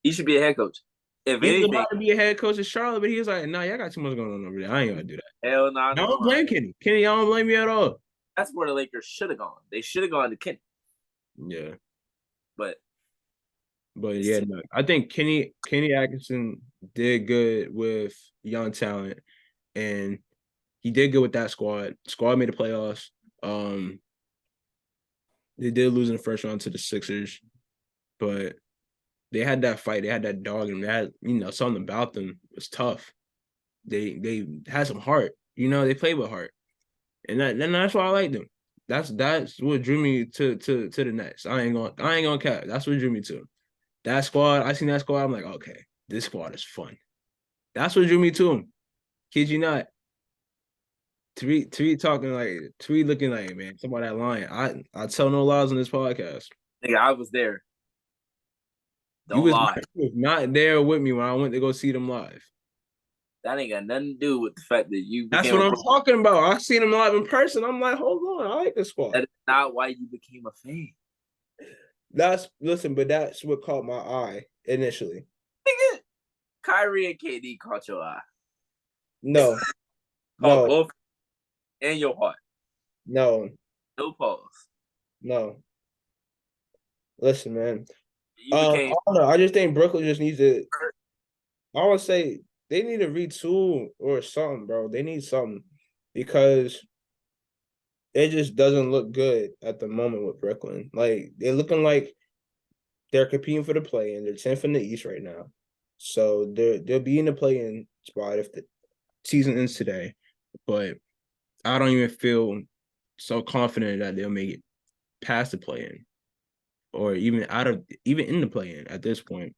He should be a head coach. If he was anything, about to be a head coach of Charlotte, but he was like, "Nah, y'all got too much going on over there. I ain't gonna do that." hell no, I never don't mind. blame Kenny. Kenny, I don't blame you at all. That's where the Lakers should have gone. They should have gone to Kenny. Yeah, But yeah, no, I think Kenny Atkinson did good with young talent, and he did good with that squad. Squad made the playoffs. Um, they did lose in the first round to the Sixers, but they had that fight. They had that dog, and they had something about them was tough. They had some heart. They played with heart, and that's why I like them. That's what drew me to the Nets. I ain't gonna cap. That's what drew me to them. That squad, I seen that squad. I'm like, okay, this squad is fun. That's what drew me to him. Kid you not. Tariq talking like Tariq looking like, man, talking about that line. I tell no lies on this podcast. nigga, I was there. You Don't was lie. not there with me when I went to go see them live. That ain't got nothing to do with the fact that you That's became what a I'm talking about. I seen them live in person. I'm like, hold on, I like this squad. That is not why you became a fan. But that's what caught my eye initially. Nigga, Kyrie and KD caught your eye. No, Caught no, both and your heart. no, No pause. no. Listen, man. You became I don't know. I just think Brooklyn just needs to. I would say they need to retool or something, bro. They need something because it just doesn't look good at the moment with Brooklyn. Like they're looking like they're competing for the play-in. They're 10th in the East right now, so they'll be in the play-in spot if the season ends today. But I don't even feel so confident that they'll make it past the play-in or even in the play-in at this point.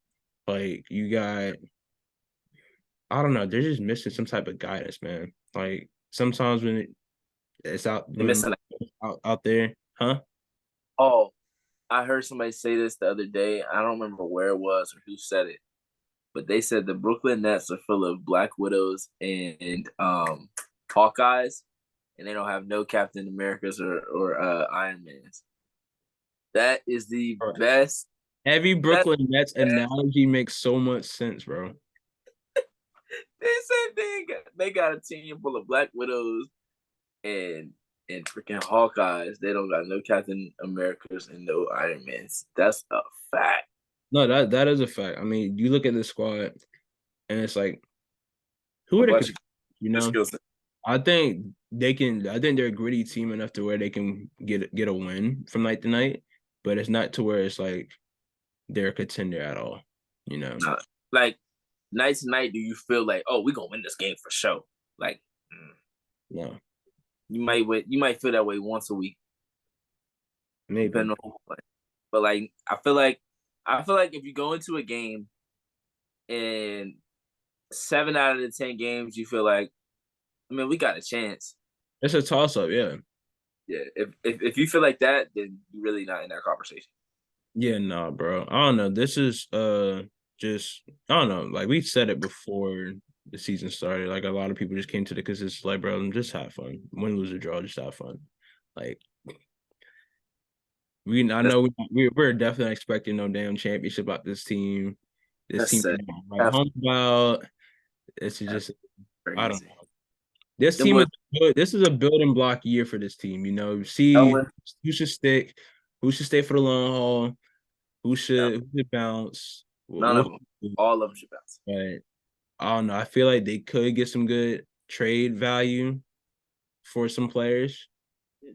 Like you got, I don't know, they're just missing some type of guidance, man. Like sometimes when it's out They're when missing. out there, huh? Oh, I heard somebody say this the other day. I don't remember where it was or who said it, but they said the Brooklyn Nets are full of Black Widows and Hawkeyes, and they don't have no Captain Americas or Iron Mans. That is the Right. best. Every Brooklyn Nets analogy makes so much sense, bro. They said they got a team full of Black Widows and and freaking Hawkeyes, they don't got no Captain Americas and no Iron Mans. That's a fact. No, that is a fact. I mean, you look at the squad, and it's like, who A are they? bunch of You know, skills. I think they can. I think they're a gritty team enough to where they can get a win from night to night, but it's not to where it's like they're a contender at all. You know, Like night to night, do you feel like, oh, we gonna win this game for sure? Like, no, you might win. You might feel that way once a week, maybe. depending on who play. But like, I feel like if you go into a game and 7 out of the 10 games, you feel like, I mean, we got a chance. It's a toss up, yeah. Yeah, if you feel like that, then you're really not in that conversation. Yeah, no, bro. I don't know. This is just I don't know. Like we said it before the season started. Like a lot of people just came to the because it's like, bro, just have fun. Win, lose, or draw, just have fun. Like I know we're definitely expecting no damn championship out this team. This team It. right home about. It's just I don't Crazy. know. This team is good. This is a building block year for this team. You know, see who should stick, who should stay for the long haul, who should bounce. None of them. All of them should bounce. But I don't know. I feel like they could get some good trade value for some players.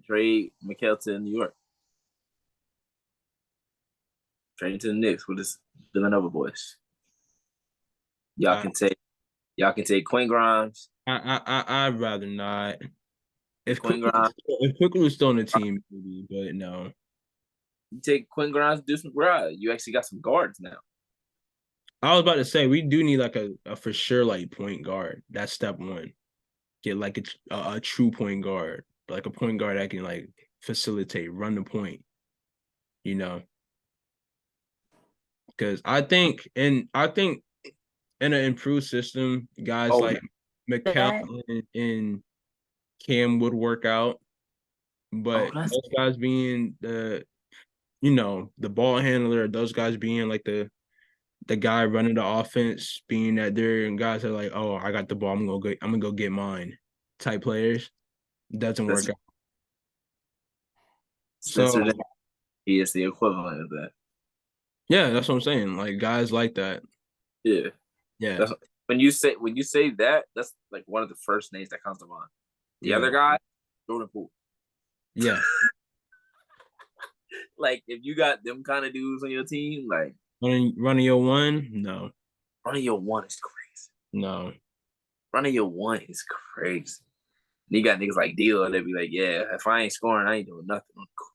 Trade Mikal to New York. Trade to the Knicks with his Villanova boys. Y'all can take Quinn Grimes. I'd rather not. If Quickley was still on the team, maybe, but no. You take Quinn Grimes, Deuce McBride. You actually got some guards now. I was about to say we do need like a for sure like point guard. That's step one. Get like a true point guard, like a point guard that can like facilitate, run the point. You know, because I think in an improved system, guys like McCall and Cam would work out, but those guys being the the ball handler, those guys being like the guy running the offense, being that they're guys that are like, oh, I got the ball, I'm gonna go get mine type players, doesn't work out. So he is the equivalent of that. Yeah, that's what I'm saying. Like guys like that. Yeah. Yeah. When you say that, that's like one of the first names that comes to mind. The other guy, Jordan Poole. Yeah. Like if you got them kind of dudes on your team, like running your one, no. Running your one is crazy. No. Running your one is crazy. And you got niggas like Deal that be like, yeah, if I ain't scoring, I ain't doing nothing on the court.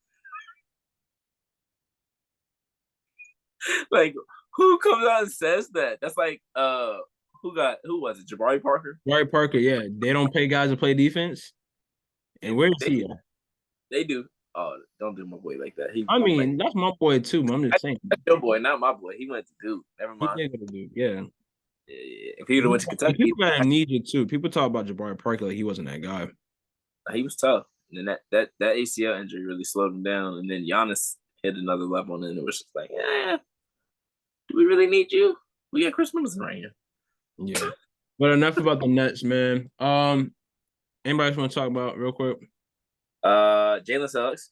Like, who comes out and says that? That's like, who was it? Jabari Parker? Jabari Parker, yeah. They don't pay guys to play defense. And where is he at? They do. Oh, don't do my boy like that. That's my boy too. I'm just saying. That's your boy, not my boy. He went to Duke. Never mind. Yeah. If he would have went to Kentucky, people got amnesia too. People talk about Jabari Parker like he wasn't that guy. He was tough, and then that ACL injury really slowed him down. And then Giannis hit another level, and it was just like, do we really need you? We got Chris Middleton right here. Yeah, but enough about the Nets, man. Anybody want to talk about real quick? Jalen Suggs.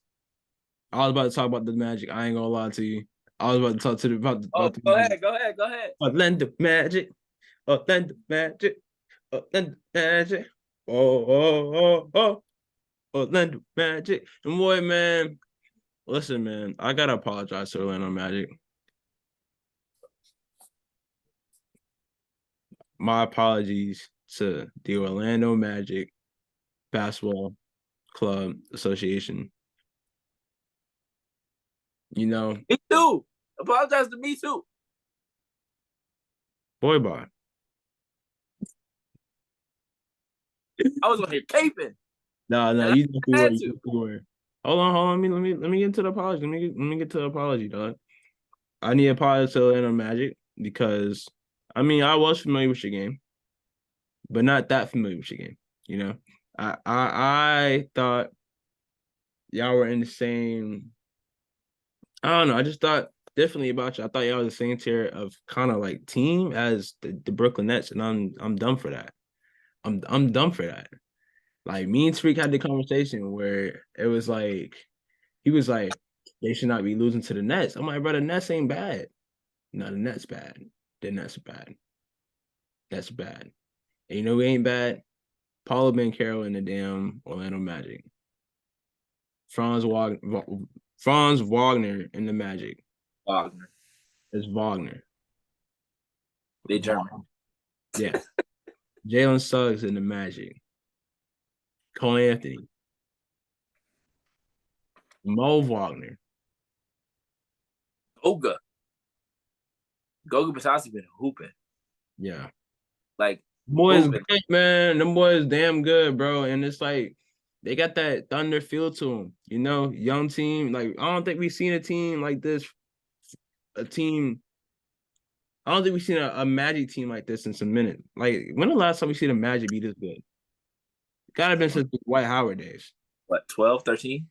I was about to talk about the Magic. I ain't gonna lie to you. I was about to talk to about the. Go ahead. Orlando Magic. Orlando Magic. Oh. Orlando Magic. And boy, man, listen, man, I gotta apologize to Orlando Magic. My apologies to the Orlando Magic Basketball Club Association. Me too. Apologize to me too. Boy, bye. I was on here caping. No, you were. Hold on. Let me get to the apology. Let me get to the apology, dog. I need to apologize to Orlando Magic because I was familiar with your game, but not that familiar with your game. I thought y'all were in the same. I don't know. I just thought differently about you. I thought y'all was the same tier of kind of like team as the Brooklyn Nets, and I'm done for that. I'm done for that. Like me and Tariq had the conversation where it was like he was like they should not be losing to the Nets. I'm like, bro, the Nets ain't bad. No, the Nets bad. The Nets bad. That's bad. And you know who ain't bad? Paulo Banchero and the damn Orlando Magic. Franz Wagner in the Magic. Wagner. It's Wagner. They German. Yeah. Jalen Suggs in the Magic. Cole Anthony. Mo Wagner. Goga Batasi been hooping. Yeah. Like Boys hooping. good, man. Them boys damn good, bro. And it's like they got that thunder feel to them. You know, young team. Like I don't think we've seen a team like this. A team. I don't think we've seen a Magic team like this in some minute. Like when the last time we seen a Magic be this good? Gotta have been since the Dwight Howard days. What, 12, 13?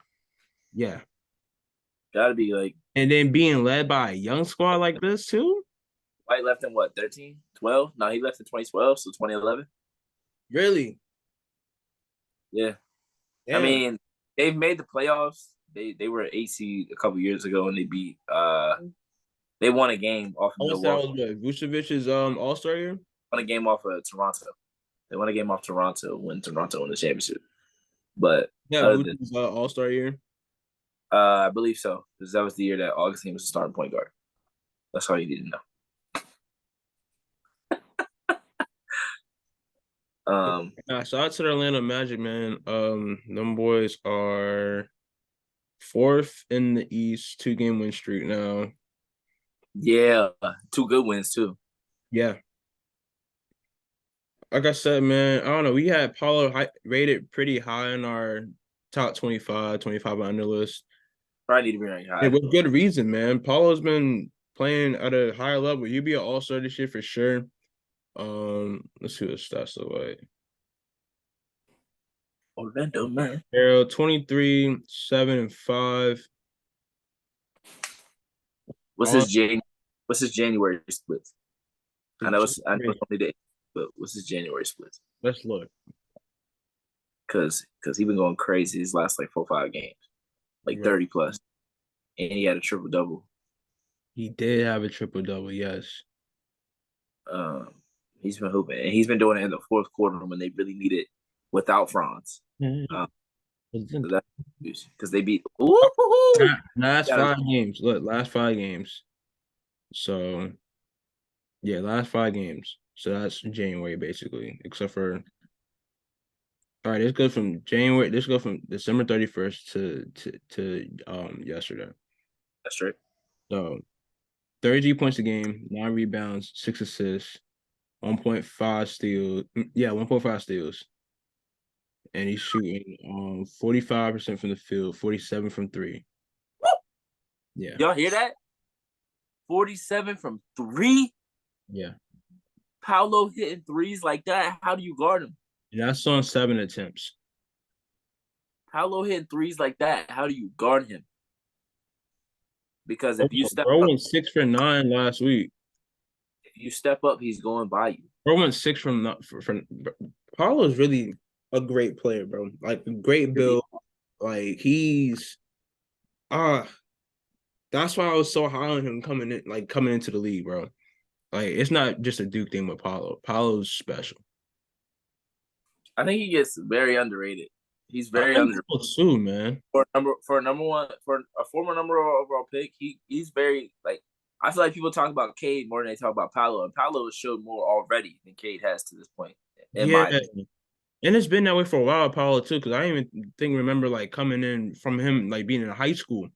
Yeah. Gotta be like. And then being led by a young squad like this too. White left in what, 13, 12? No, he left in 2012, so 2011. Really? Yeah. Damn. I mean, they've made the playoffs. They were 8 seed a couple years ago, and they won a game off of Milwaukee. Vucevic's All-Star year? Won a game off of Toronto. They won a game off Toronto when Toronto won the championship. But yeah, Vucevic's All-Star year. I believe so, because that was the year that Augustine was the starting point guard. That's all you need to know. Shout out to the Atlanta Magic, man. Them boys are 4th in the East, 2-game win streak now. Yeah, 2 good wins too. Yeah. Like I said, man, I don't know. We had Paulo rated pretty high in our top 25 under list. Probably need to be ranked high. Yeah, with good reason, man. Paulo's been playing at a higher level. He'll be an all-star this year for sure. Let's see what his stats look like. Orlando, man. 23, 7, and 5. What's his January split? I know it's only day, but what's his January split? Let's look. Cause he been going crazy these last like 4-5 games, like 30 plus, and he had a triple double. He did have a triple double, yes. He's been hooping, and he's been doing it in the fourth quarter when they really need it without Franz. So that's because they beat last 5 games. Look, last 5 games. So yeah, last 5 games. So that's January basically, except for. All right, this goes from January. This goes from December 31st to yesterday. That's right. So 33 points a game, 9 rebounds, 6 assists, 1.5 steals. Yeah, 1.5 steals. And he's shooting 45% from the field, 47 from 3. Yeah. Y'all hear that? 47 from 3? Yeah. Paolo hitting threes like that. How do you guard him? And that's on 7 attempts. Paolo hitting threes like that. How do you guard him? Because if you step bro up, went 6 for 9 last week. If you step up, he's going by you. Bro went 6 from Paolo's really a great player, bro. Like a great build. Like he's that's why I was so high on him coming into the league, bro. Like it's not just a Duke thing with Paolo. Paolo's special. I think he gets very underrated. He's very underrated too, man. For a number one, for a former number one overall pick, he's very like. I feel like people talk about Cade more than they talk about Paolo, and Paolo has showed more already than Cade has to this point. In my opinion. And it's been that way for a while, Paolo too, because I didn't even remember like coming in from him like being in high school,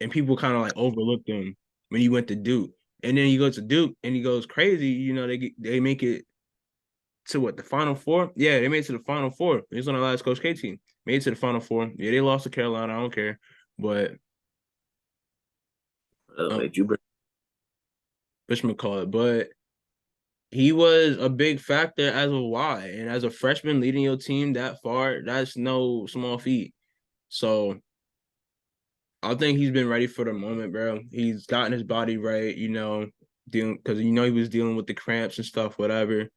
and people kind of like overlooked him when he went to Duke, and then he goes to Duke and he goes crazy. You know, they make it to what, the Final Four? Yeah, they made it to the Final Four. He was on the last Coach K team. Made it to the Final Four. Yeah, they lost to Carolina. I don't care, but whatchamacallit, but he was a big factor as a why, and as a freshman leading your team that far, that's no small feat. So I think he's been ready for the moment, bro. He's gotten his body right, you know, because he was dealing with the cramps and stuff, whatever.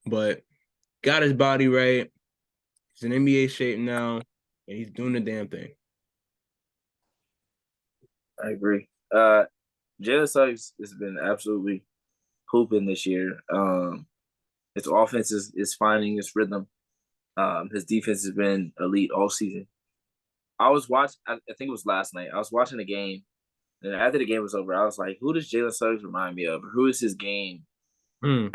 But got his body right. He's in NBA shape now, and he's doing the damn thing. I agree. Jalen Suggs has been absolutely hooping this year. His offense is finding its rhythm. His defense has been elite all season. I was watching. I think it was last night. I was watching the game, and after the game was over, I was like, "Who does Jalen Suggs remind me of? Who is his game?" Mm.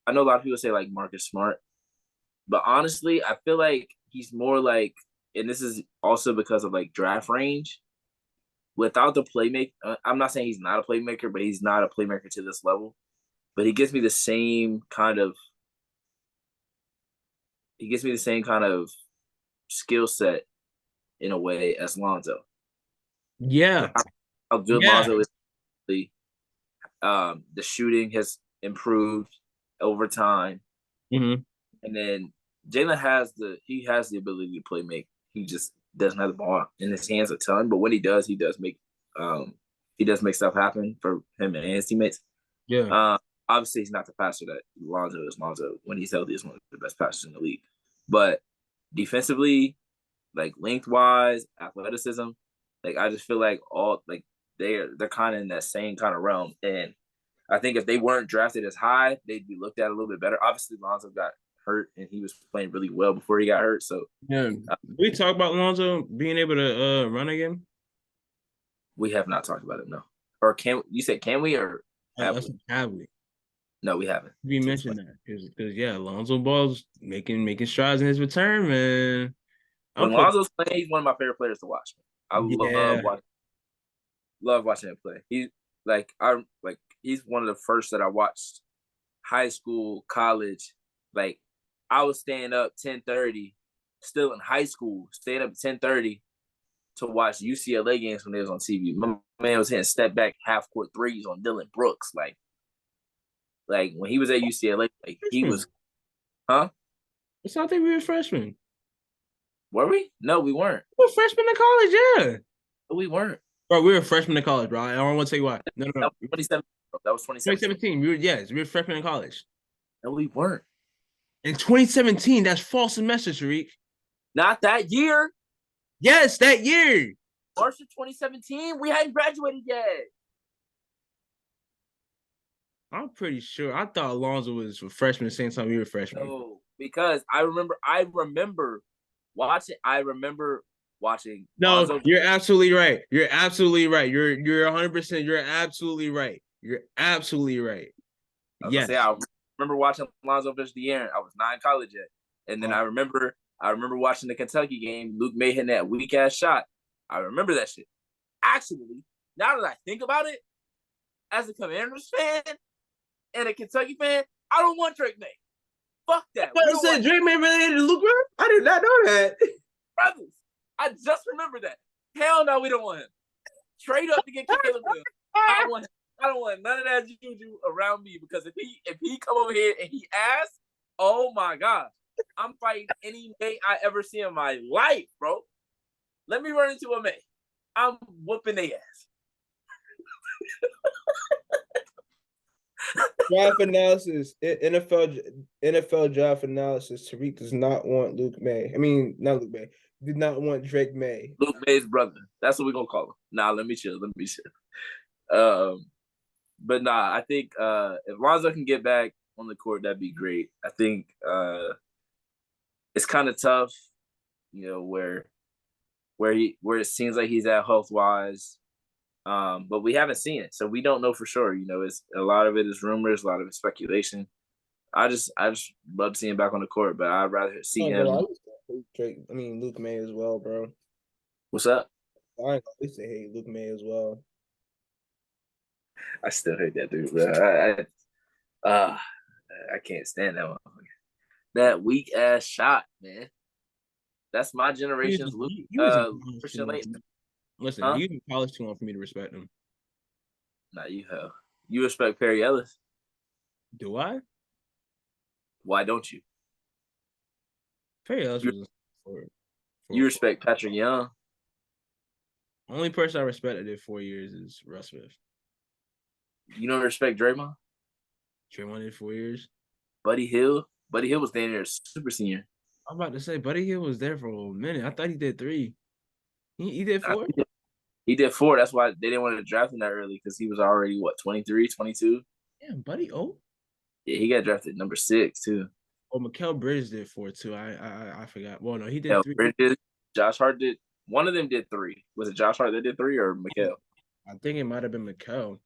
I know a lot of people say like Marcus Smart, but honestly, I feel like he's more like, and this is also because of like draft range. Without the playmaker, I'm not saying he's not a playmaker, but he's not a playmaker to this level. But he gives me the same kind of. He gives me the same kind of skill set in a way as Lonzo. Yeah, How good yeah. Lonzo is. The shooting has improved over time, Mm-hmm. and then Jalen has the ability to play make. He just doesn't have the ball in his hands a ton, but when he does make stuff happen for him and his teammates. Yeah. Obviously, he's not the passer that Lonzo is. Lonzo, when he's healthy, is one of the best passers in the league. But defensively, like lengthwise, athleticism, like I just feel like all like they're kind of in that same kind of realm. And I think if they weren't drafted as high, they'd be looked at a little bit better. Obviously, Lonzo got hurt and he was playing really well before he got hurt. So Yeah. We talk about Lonzo being able to run again. we have not talked about it, no. Or can you say can we or have we? Have we? No, we haven't. We mentioned that because yeah, Lonzo Ball's making strides in his return, man. I'm When putting Lonzo's playing, he's one of my favorite players to watch. I yeah. love watching him play. He's one of the first that I watched high school, college. Like I was staying up 10:30, still in high school, staying up 10:30 to watch UCLA games when they was on TV. My man was hitting step back half court threes on Dylan Brooks. Like when he was at UCLA, like he was, Freshman. huh? It's not think we were freshmen. Were we? No, we weren't. We were freshmen in college, yeah. We weren't. Bro, we were freshmen in college, bro. I don't want to tell you why. No, That was 2017. That was 2017. 2017. We were freshmen in college. No, we weren't. In 2017, that's false semester, Tariq. Not that year. Yes, that year. March of 2017, we hadn't graduated yet. I'm pretty sure. I thought Alonzo was a freshman the same time we were freshmen. No, because I remember watching No, Lonzo. you're absolutely right. You're absolutely right. You're 100%. You're absolutely right. You're absolutely right. Yes. I remember watching Lonzo versus De'Aaron. I was not in college yet, and then I remember watching the Kentucky game. Luke May hitting that weak ass shot. I remember that shit. Actually, now that I think about it, as a Commanders fan and a Kentucky fan, I don't want Drake May. Fuck that. What said Drake May related to Luke May? I did not know that. Brothers, I just remember that. Hell no, we don't want him. Trade up to get Caleb Williams. I don't want none of that juju around me because if he come over here and he asks, oh my gosh, I'm fighting any May I ever see in my life, bro. Let me run into a May. I'm whooping their ass. Draft analysis, NFL draft analysis. Tariq does not want Luke May. I mean, not Luke May. Did not want Drake May. Luke May's brother. That's what we're gonna call him. Nah, let me chill. But nah, I think if Lonzo can get back on the court, that'd be great. I think it's kind of tough, where it seems like he's at health wise. But we haven't seen it, so we don't know for sure. It's a lot of it is rumors, a lot of it speculation. I just love seeing him back on the court, but I'd rather see him. Luke May as well, bro. What's up? I used to hate Luke May as well. I still hate that dude, bro. I can't stand that one. That weak ass shot, man. That's my generation's Luke. Christian Laettner. Listen, he's in college too long for me to respect him. Nah, you respect Perry Ellis. Do I? Why don't you? Perry Ellis was you respect Patrick Young. Only person I respect that did 4 years is Russ Smith. You don't respect Draymond? Draymond did 4 years. Buddy Hield was damn near a super senior. I'm about to say Buddy Hield was there for a minute. I thought he did 3. He did 4? He did 4. That's why they didn't want to draft him that early because he was already, 23, 22? Yeah, Buddy. Oh, Yeah, he got drafted number 6, too. oh, Mikal Bridges did 4 too. I forgot. Well, no, he did Yeah, 3. Bridges, Josh Hart did. One of them did 3. Was it Josh Hart that did 3 or Mikal? I think it might have been Mikal.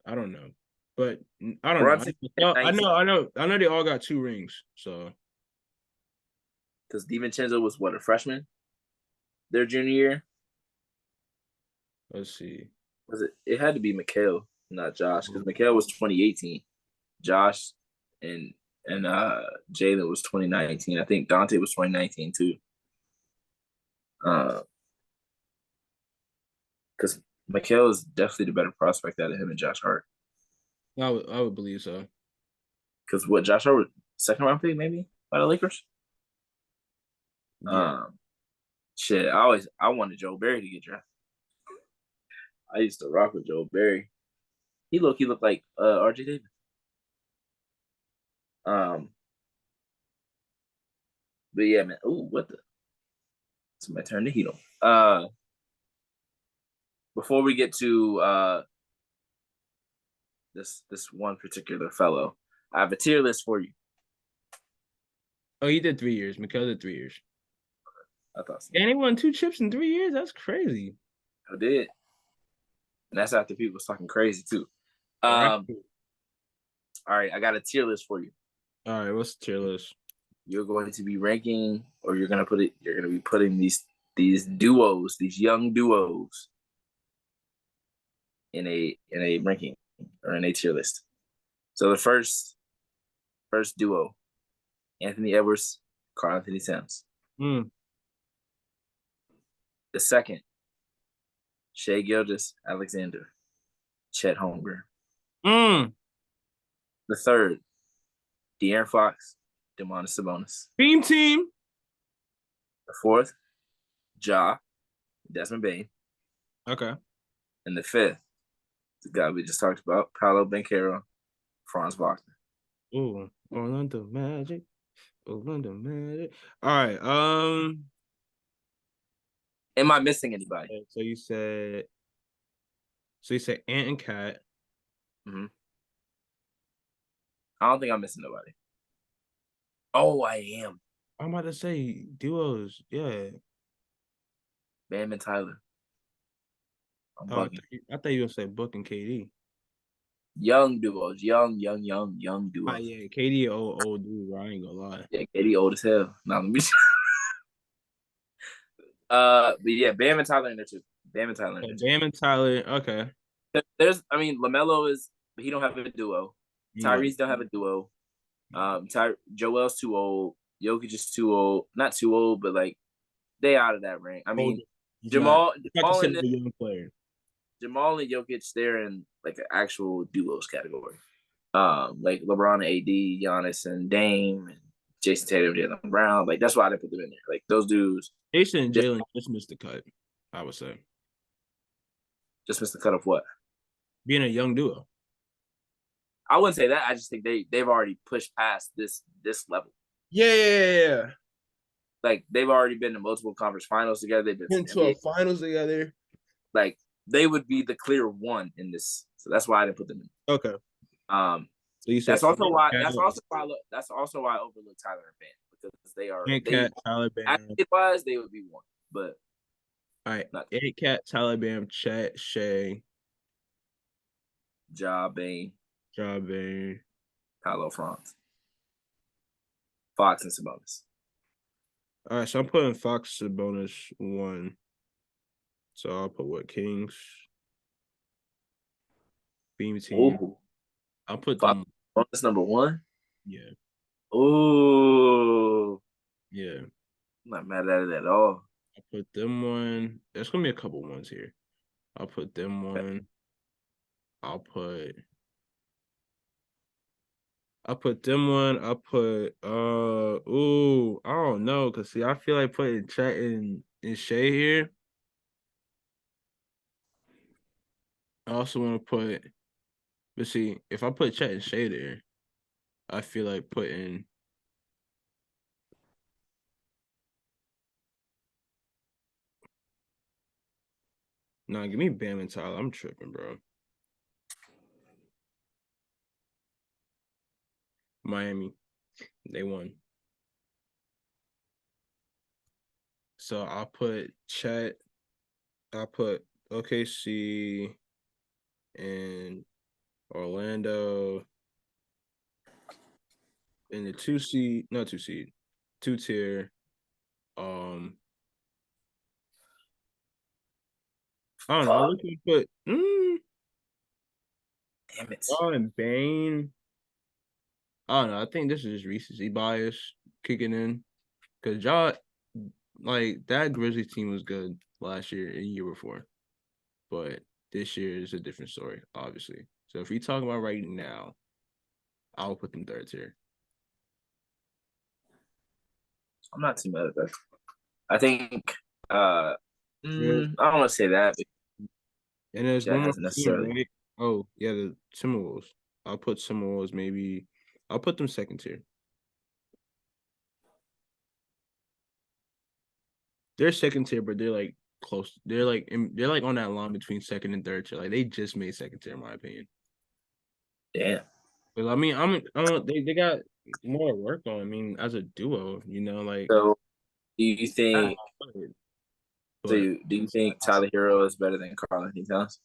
I don't know, but I don't Brunson know. did 19. I know. They all got 2 rings. So Because DiVincenzo was a freshman their junior year? let's see. Was it? It had to be Mikal, not Josh, because Mikal was 2018. Josh and Jalen was 2019. I think Dante was 2019 too. Because Mikal is definitely the better prospect out of him and Josh Hart. I would believe so. Because what Josh Hart was second round pick maybe by the Lakers. Yeah. Shit, I wanted Joe Barry to get drafted. I used to rock with Joe Barry. He looked like RJ Davis. But yeah, man. Ooh, what the? Somebody turned the heat on. Before we get to this one particular fellow, I have a tier list for you. Oh, he did 3 years. Mikal did 3 years. I thought so. And he won 2 chips in 3 years. That's crazy. I did. And that's after people was talking crazy too. All right, I got a tier list for you. right, what's the tier list? You're going to be ranking, or you're gonna be putting these duos, these young duos, in a ranking or in a tier list. So the first duo, Anthony Edwards, Karl Anthony Towns. Mm. The second, Shai Gilgeous-Alexander, Chet Holmgren. Mm. The third, De'Aaron Fox, Domantas Sabonis. Team. The fourth, Ja, Desmond Bane. Okay. And the fifth, the guy we just talked about, Paolo Banchero, Franz Wagner. Ooh, Orlando Magic. All right. Am I missing anybody? So you said Ant and Cat. Mm-hmm. I don't think I'm missing nobody. Oh, I am. I'm about to say duos. Yeah. Bam and Tyler. I thought you were gonna say Book and KD. Young duos. Young duos. Yeah, KD old dude, bro. I ain't gonna lie. Yeah, KD old as hell. Now let me but yeah, Bam and Tyler in there too. Bam and Tyler in there too. Bam and Tyler, okay. LaMelo he don't have a duo. Tyrese don't have a duo. Joel's too old. Jokic is too old. Not too old, but like they out of that range. I mean, Jamal and Jokic, they're in like an actual duos category. Like LeBron and AD, Giannis and Dame, and Jason Tatum, Jaylen Brown. Like that's why I didn't put them in there. Like those dudes. Jason and Jalen just missed the cut, I would say. Just missed the cut of what? Being a young duo. I wouldn't say that. I just think they've already pushed past this level. Yeah. Like they've already been to multiple conference finals together. They've been to a finals together. Like they would be the clear one in this. So that's why I didn't put them in. Okay. So that's also why I overlooked Tyler and Bam because they are Tyler Bam. Active-wise, they would be one. But all right, Cat, Tyler Bam, Chet, Shai, Ja Bane, Paolo, Franz, Fox, and Sabonis. All right, so I'm putting Fox, Sabonis 1. So I'll put what? Kings, Beam Team. Ooh. I'll put Fox, Sabonis number 1. Yeah. Ooh. Yeah. I'm not mad at it at all. I'll put them 1. There's gonna be a couple ones here. I'll put them 1. I'll put them 1. I'll put I don't know, cause see, I feel like putting Chet and Shai here. I also want to put, but see, if I put Chet and Shai there, I feel like putting Nah, give me Bam and Tyler. I'm tripping, bro. Miami, they won. So I'll put Chet. I'll put OKC and Orlando in the 2 tier. I don't know. I wish we put Damn it. and Bane. I don't know. I think this is just recency bias kicking in because y'all like that Grizzlies team was good last year and year before, but this year is a different story, obviously. So if we talk about right now, I'll put them third tier. I'm not too mad at that. I think I don't want to say that. And there's That one more hasn't team, necessarily. right? Oh, yeah, the Timberwolves. I'll put Timberwolves maybe. I'll put them second tier. They're second tier, but they're like close. They're like on that line between second and third tier. Like they just made second tier, in my opinion. Damn. But I mean, they got more to work on. I mean, as a duo, like. So, do you think? But Do you think Tyler Hero is better than Karl-Anthony Towns?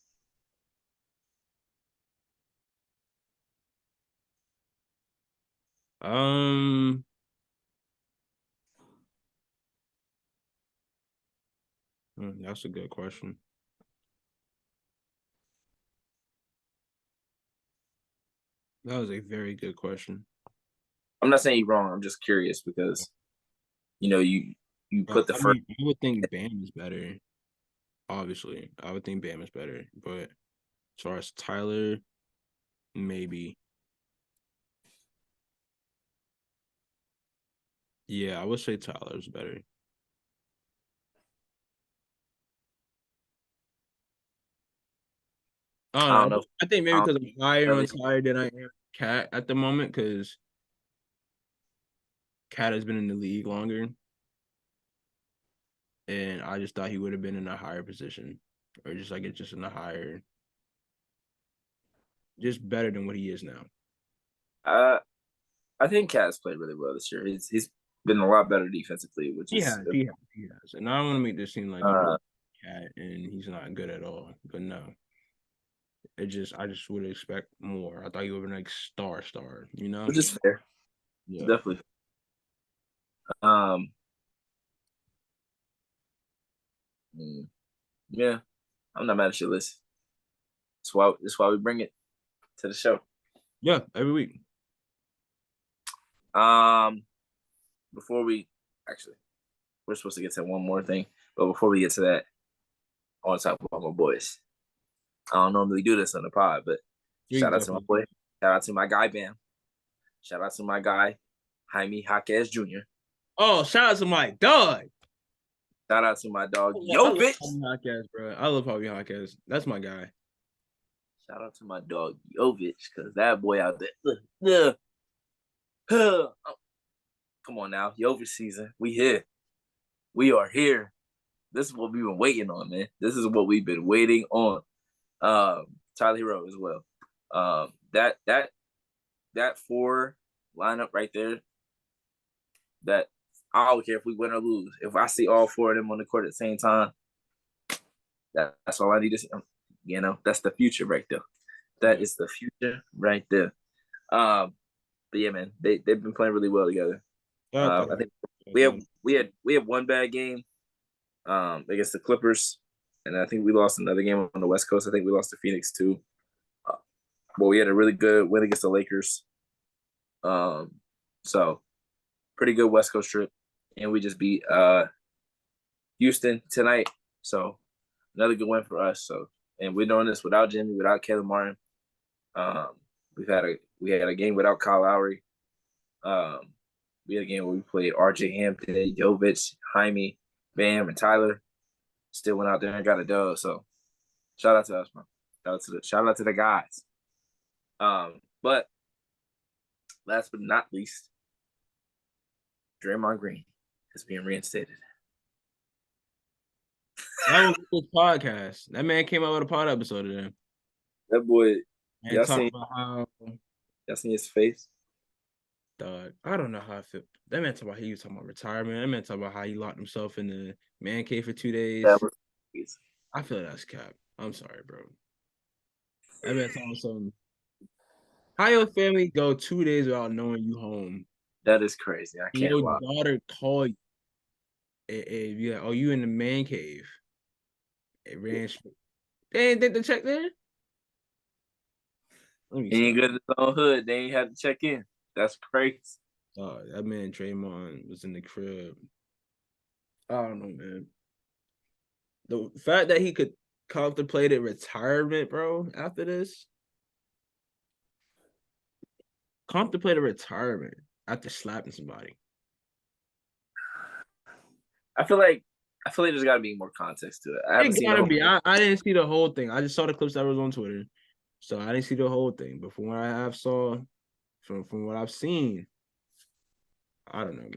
That's a good question. That was a very good question. I'm not saying you're wrong. I'm just curious because, you put the I first. mean, I would think Bam is better. Obviously, I would think Bam is better. But as far as Tyler, maybe. Yeah, I would say Tyler's better. I don't know. I think maybe because I'm higher on Tyler than I am Cat at the moment because Cat has been in the league longer. And I just thought he would have been in a higher position. Or just in a higher, just better than what he is now. I think Cat's played really well this year. He's been a lot better defensively, which he has. And I don't want to make this seem like Cat and he's not good at all. But no. I just would expect more. I thought he would have been like star, which is fair. Yeah. Definitely. Yeah. I'm not mad at your list. That's why we bring it to the show. Yeah, every week. Before we're supposed to get to one more thing, but before we get to that, I want to talk about my boys. I don't normally do this on the pod, but shout out to my boy. Shout out to my guy Bam. Shout out to my guy Jaime Jaquez Jr. Oh, shout out to my dog. Shout out to my dog Jovic. Jaquez, bro. I love Jaime Jaquez. That's my guy. Shout out to my dog Jovic, because that boy out there. Come on now, Jovic season. We here. We are here. This is what we've been waiting on, man. This is what we've been waiting on. Tyler Hero as well. That 4 lineup right there. That I don't care if we win or lose. If I see all 4 of them on the court at the same time, that's all I need to see. That's the future right there. That is the future right there. But yeah, man, they've been playing really well together. I think we had one bad game against the Clippers, and I think we lost another game on the West Coast. I think we lost to Phoenix too. But we had a really good win against the Lakers. So pretty good West Coast trip, and we just beat Houston tonight. So another good win for us. So, and we're doing this without Jimmy, without Caleb Martin. We had a game without Kyle Lowry. We had a game where we played RJ Hampton, Jovic, Jaime, Bam, and Tyler. Still went out there and got a dub. So shout out to us, man. Shout out to the guys. But last but not least, Draymond Green is being reinstated. That was his podcast. That man came out with a pod episode of them. That boy, And y'all talk seen about how his face? dog. I don't know how I feel. That man talking about he was talking about retirement. That man talking about how he locked himself in the man cave for 2 days. That was I feel that's cap. I'm sorry, bro. That man talking about something. How your family go 2 days without knowing you home? that is crazy. I can't Your lie. daughter call you. Yeah, oh, you in the man cave. It ran. They ain't think to check there. Let me He ain't stop. good at his own hood. They ain't had to check in. That's crazy. That man Draymond was in the crib. I don't know, man. The fact that he could contemplate a retirement, bro, after this. Contemplate a retirement after slapping somebody. I feel like there's got to be more context to it. I haven't It seen the gotta whole be. I didn't see the whole thing. I just saw the clips that was on Twitter. So I didn't see the whole thing. But from what I have saw, from what I've seen, I don't know,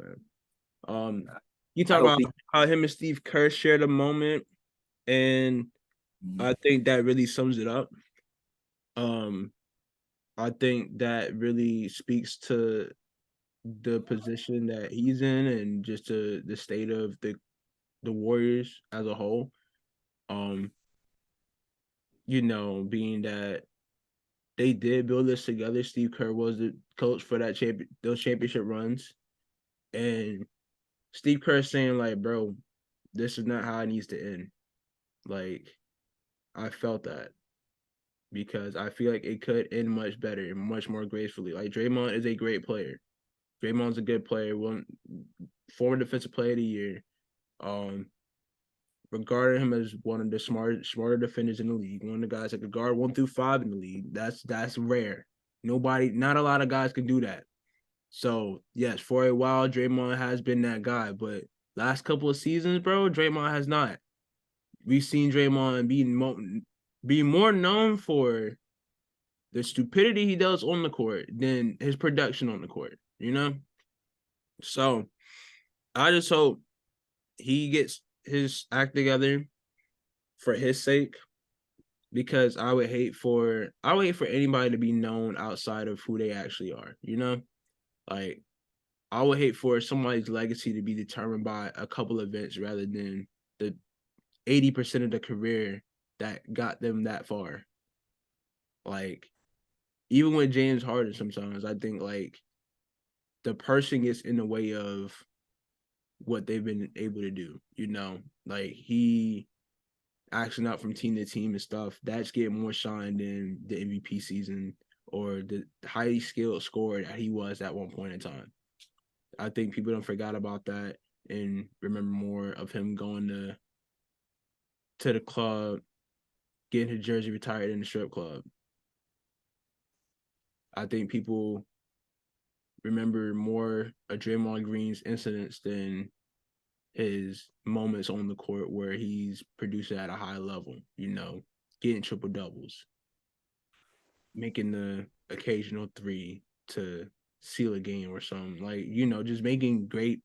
man. You talk about how him and Steve Kerr shared a moment, and I think that really sums it up. I think that really speaks to the position that he's in and just to the state of the Warriors as a whole. Being that they did build this together. Steve Kerr was the coach for those championship runs. And Steve Kerr saying, like, bro, this is not how it needs to end. Like, I felt that because I feel like it could end much better and much more gracefully. Like, Draymond is a great player. Draymond's a good player, former defensive player of the year. Regarding him as one of the smarter defenders in the league, one of the guys that could guard 1 through 5 in the league. That's rare. Not a lot of guys can do that. So yes, for a while, Draymond has been that guy, but last couple of seasons, bro, Draymond has not. We've seen Draymond be more known for the stupidity he does on the court than his production on the court, So I just hope he gets his act together for his sake, because I would hate for anybody to be known outside of who they actually are, Like, I would hate for somebody's legacy to be determined by a couple events rather than the 80% of the career that got them that far. Like, even with James Harden, sometimes I think like the person gets in the way of what they've been able to do, like he acting out from team to team and stuff. That's getting more shine than the MVP season or the highly skilled scorer that he was at one point in time. I think people don't forgot about that and remember more of him going to the club, getting his jersey retired in the strip club. I think people remember more of Draymond Green's incidents than his moments on the court where he's producing at a high level, getting triple doubles, making the occasional 3 to seal a game or something. Like, just making great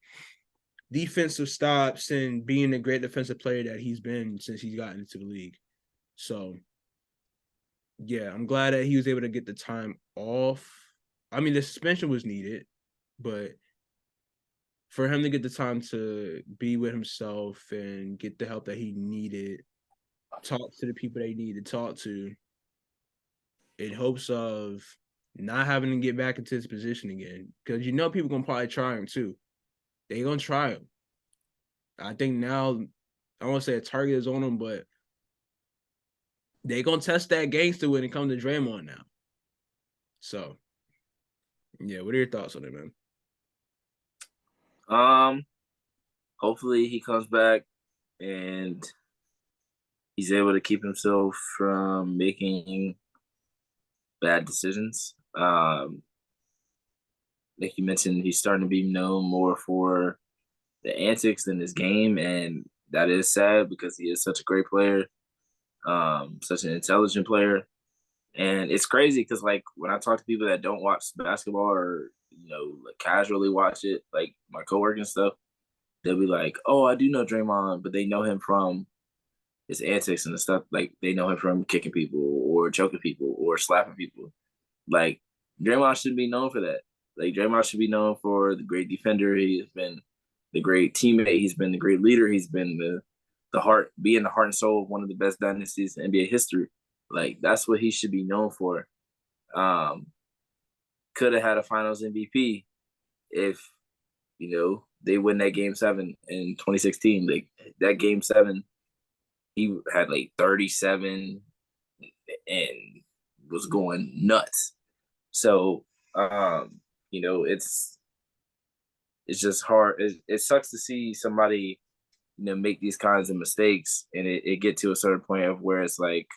defensive stops and being a great defensive player that he's been since he's gotten into the league. So, yeah, I'm glad that he was able to get the time off. I mean, the suspension was needed, but for him to get the time to be with himself and get the help that he needed, talk to the people that he needed to talk to, in hopes of not having to get back into his position again. Because people gonna probably try him too. They gonna try him. I think now, I won't say a target is on him, but they gonna test that gangster when it comes to Draymond now. So, yeah, what are your thoughts on it, man? Hopefully he comes back and he's able to keep himself from making bad decisions. Like you mentioned, he's starting to be known more for the antics than his game, and that is sad because he is such a great player, such an intelligent player. And it's crazy because, like, when I talk to people that don't watch basketball or, like casually watch it, like my coworkers and stuff, they'll be like, oh, I do know Draymond, but they know him from his antics and the stuff. Like they know him from kicking people or choking people or slapping people. Like Draymond should be known for that. Like Draymond should be known for the great defender. He's been the great teammate. He's been the great leader. He's been the heart, being the heart and soul of one of the best dynasties in NBA history. Like that's what he should be known for. Could have had a Finals MVP if they win that Game 7 in 2016. Like that Game 7, he had like 37 and was going nuts. So, it's just hard. It sucks to see somebody, make these kinds of mistakes, and it get to a certain point of where it's like,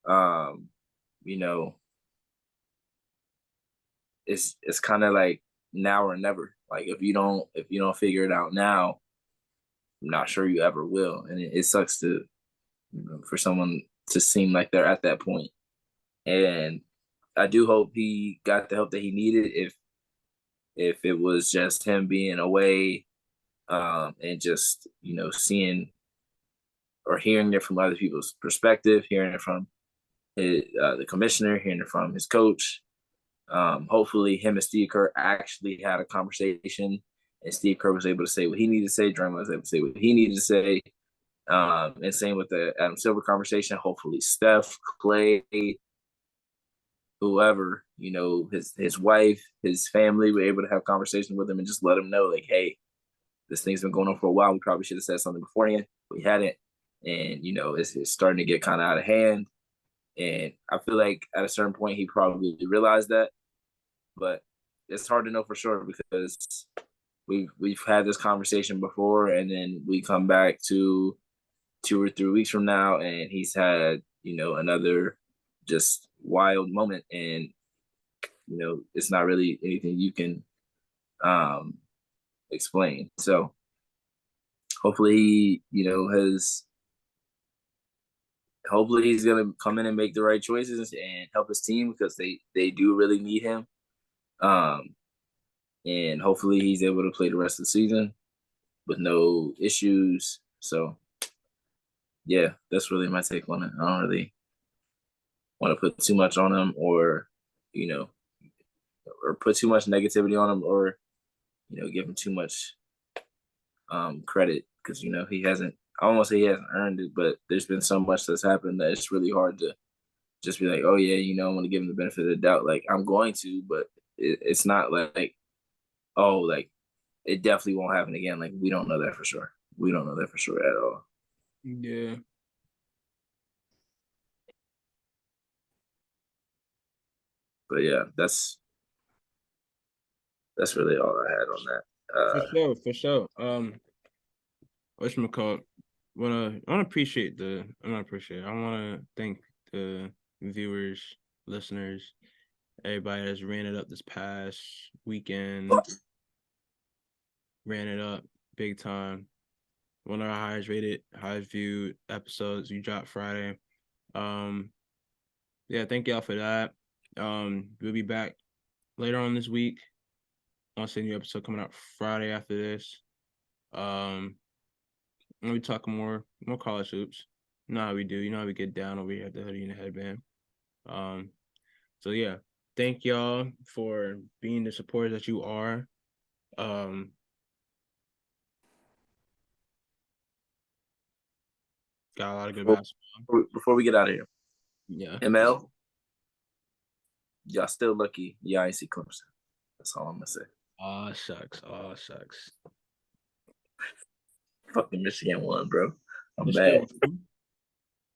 you know, it's kind of like now or never. Like if you don't figure it out now, I'm not sure you ever will, and it sucks to for someone to seem like they're at that point. And I do hope he got the help that he needed. If it was just him being away, and just seeing or hearing it from other people's perspective, hearing it from the commissioner, hearing it from his coach. Hopefully, him and Steve Kerr actually had a conversation, and Steve Kerr was able to say what he needed to say. Draymond was able to say what he needed to say. And same with the Adam Silver conversation. Hopefully, Steph, Clay, whoever, his wife, his family were able to have conversations with him and just let him know, like, hey, this thing's been going on for a while. We probably should have said something beforehand. We hadn't. And, it's starting to get kind of out of hand. And I feel like at a certain point, he probably realized that. But it's hard to know for sure because we've had this conversation before, and then we come back to 2 or 3 weeks from now, and he's had, another just wild moment. And, it's not really anything you can explain. So hopefully, hopefully he's gonna come in and make the right choices and help his team because they do really need him. And hopefully he's able to play the rest of the season with no issues. So yeah, that's really my take on it. I don't really want to put too much on him or put too much negativity on him or give him too much credit because he hasn't. I don't want to say he hasn't earned it, but there's been so much that's happened that it's really hard to just be like, oh yeah, I want to give him the benefit of the doubt. Like I'm going to, but it's not like, oh, like it definitely won't happen again. Like we don't know that for sure. We don't know that for sure at all. Yeah. But yeah, that's really all I had on that. For sure. Whatchamacallit, I wanna appreciate I wanna thank the viewers, listeners, everybody that's ran it up this past weekend. Ran it up big time. One of our highest viewed episodes we dropped Friday. Yeah, thank y'all for that. We'll be back later on this week. I'll see a new episode coming out Friday after this. We'll be talking more college hoops. You know how we do. You know how we get down over here at the Hoodie and the Headband. So yeah, thank y'all for being the supporters that you are. Got a lot of good basketball. Before we get out of here, Yeah. ML, y'all still lucky y'all ain't see Clemson. That's all I'm gonna say. Oh shucks. Fucking Michigan won, bro. I'm bad.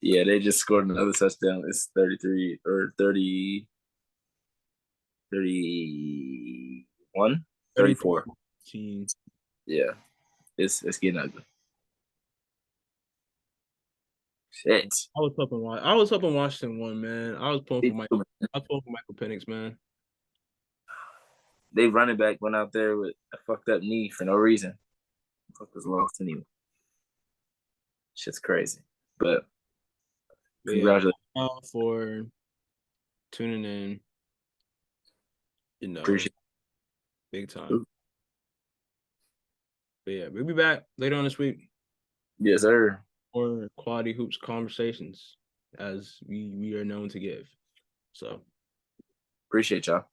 Yeah, they just scored another touchdown. It's 33 or 30, 31, 34. Yeah, it's getting ugly. Shit. I was hoping Washington won, man. I was pulling for Michael Penix, man. They running back went out there with a fucked up knee for no reason. Fuck was lost anyway. Shit's crazy. But congratulations for tuning in. Appreciate it. Big time. But yeah, we'll be back later on this week. Yes, sir. more quality hoops conversations as we are known to give. So appreciate y'all.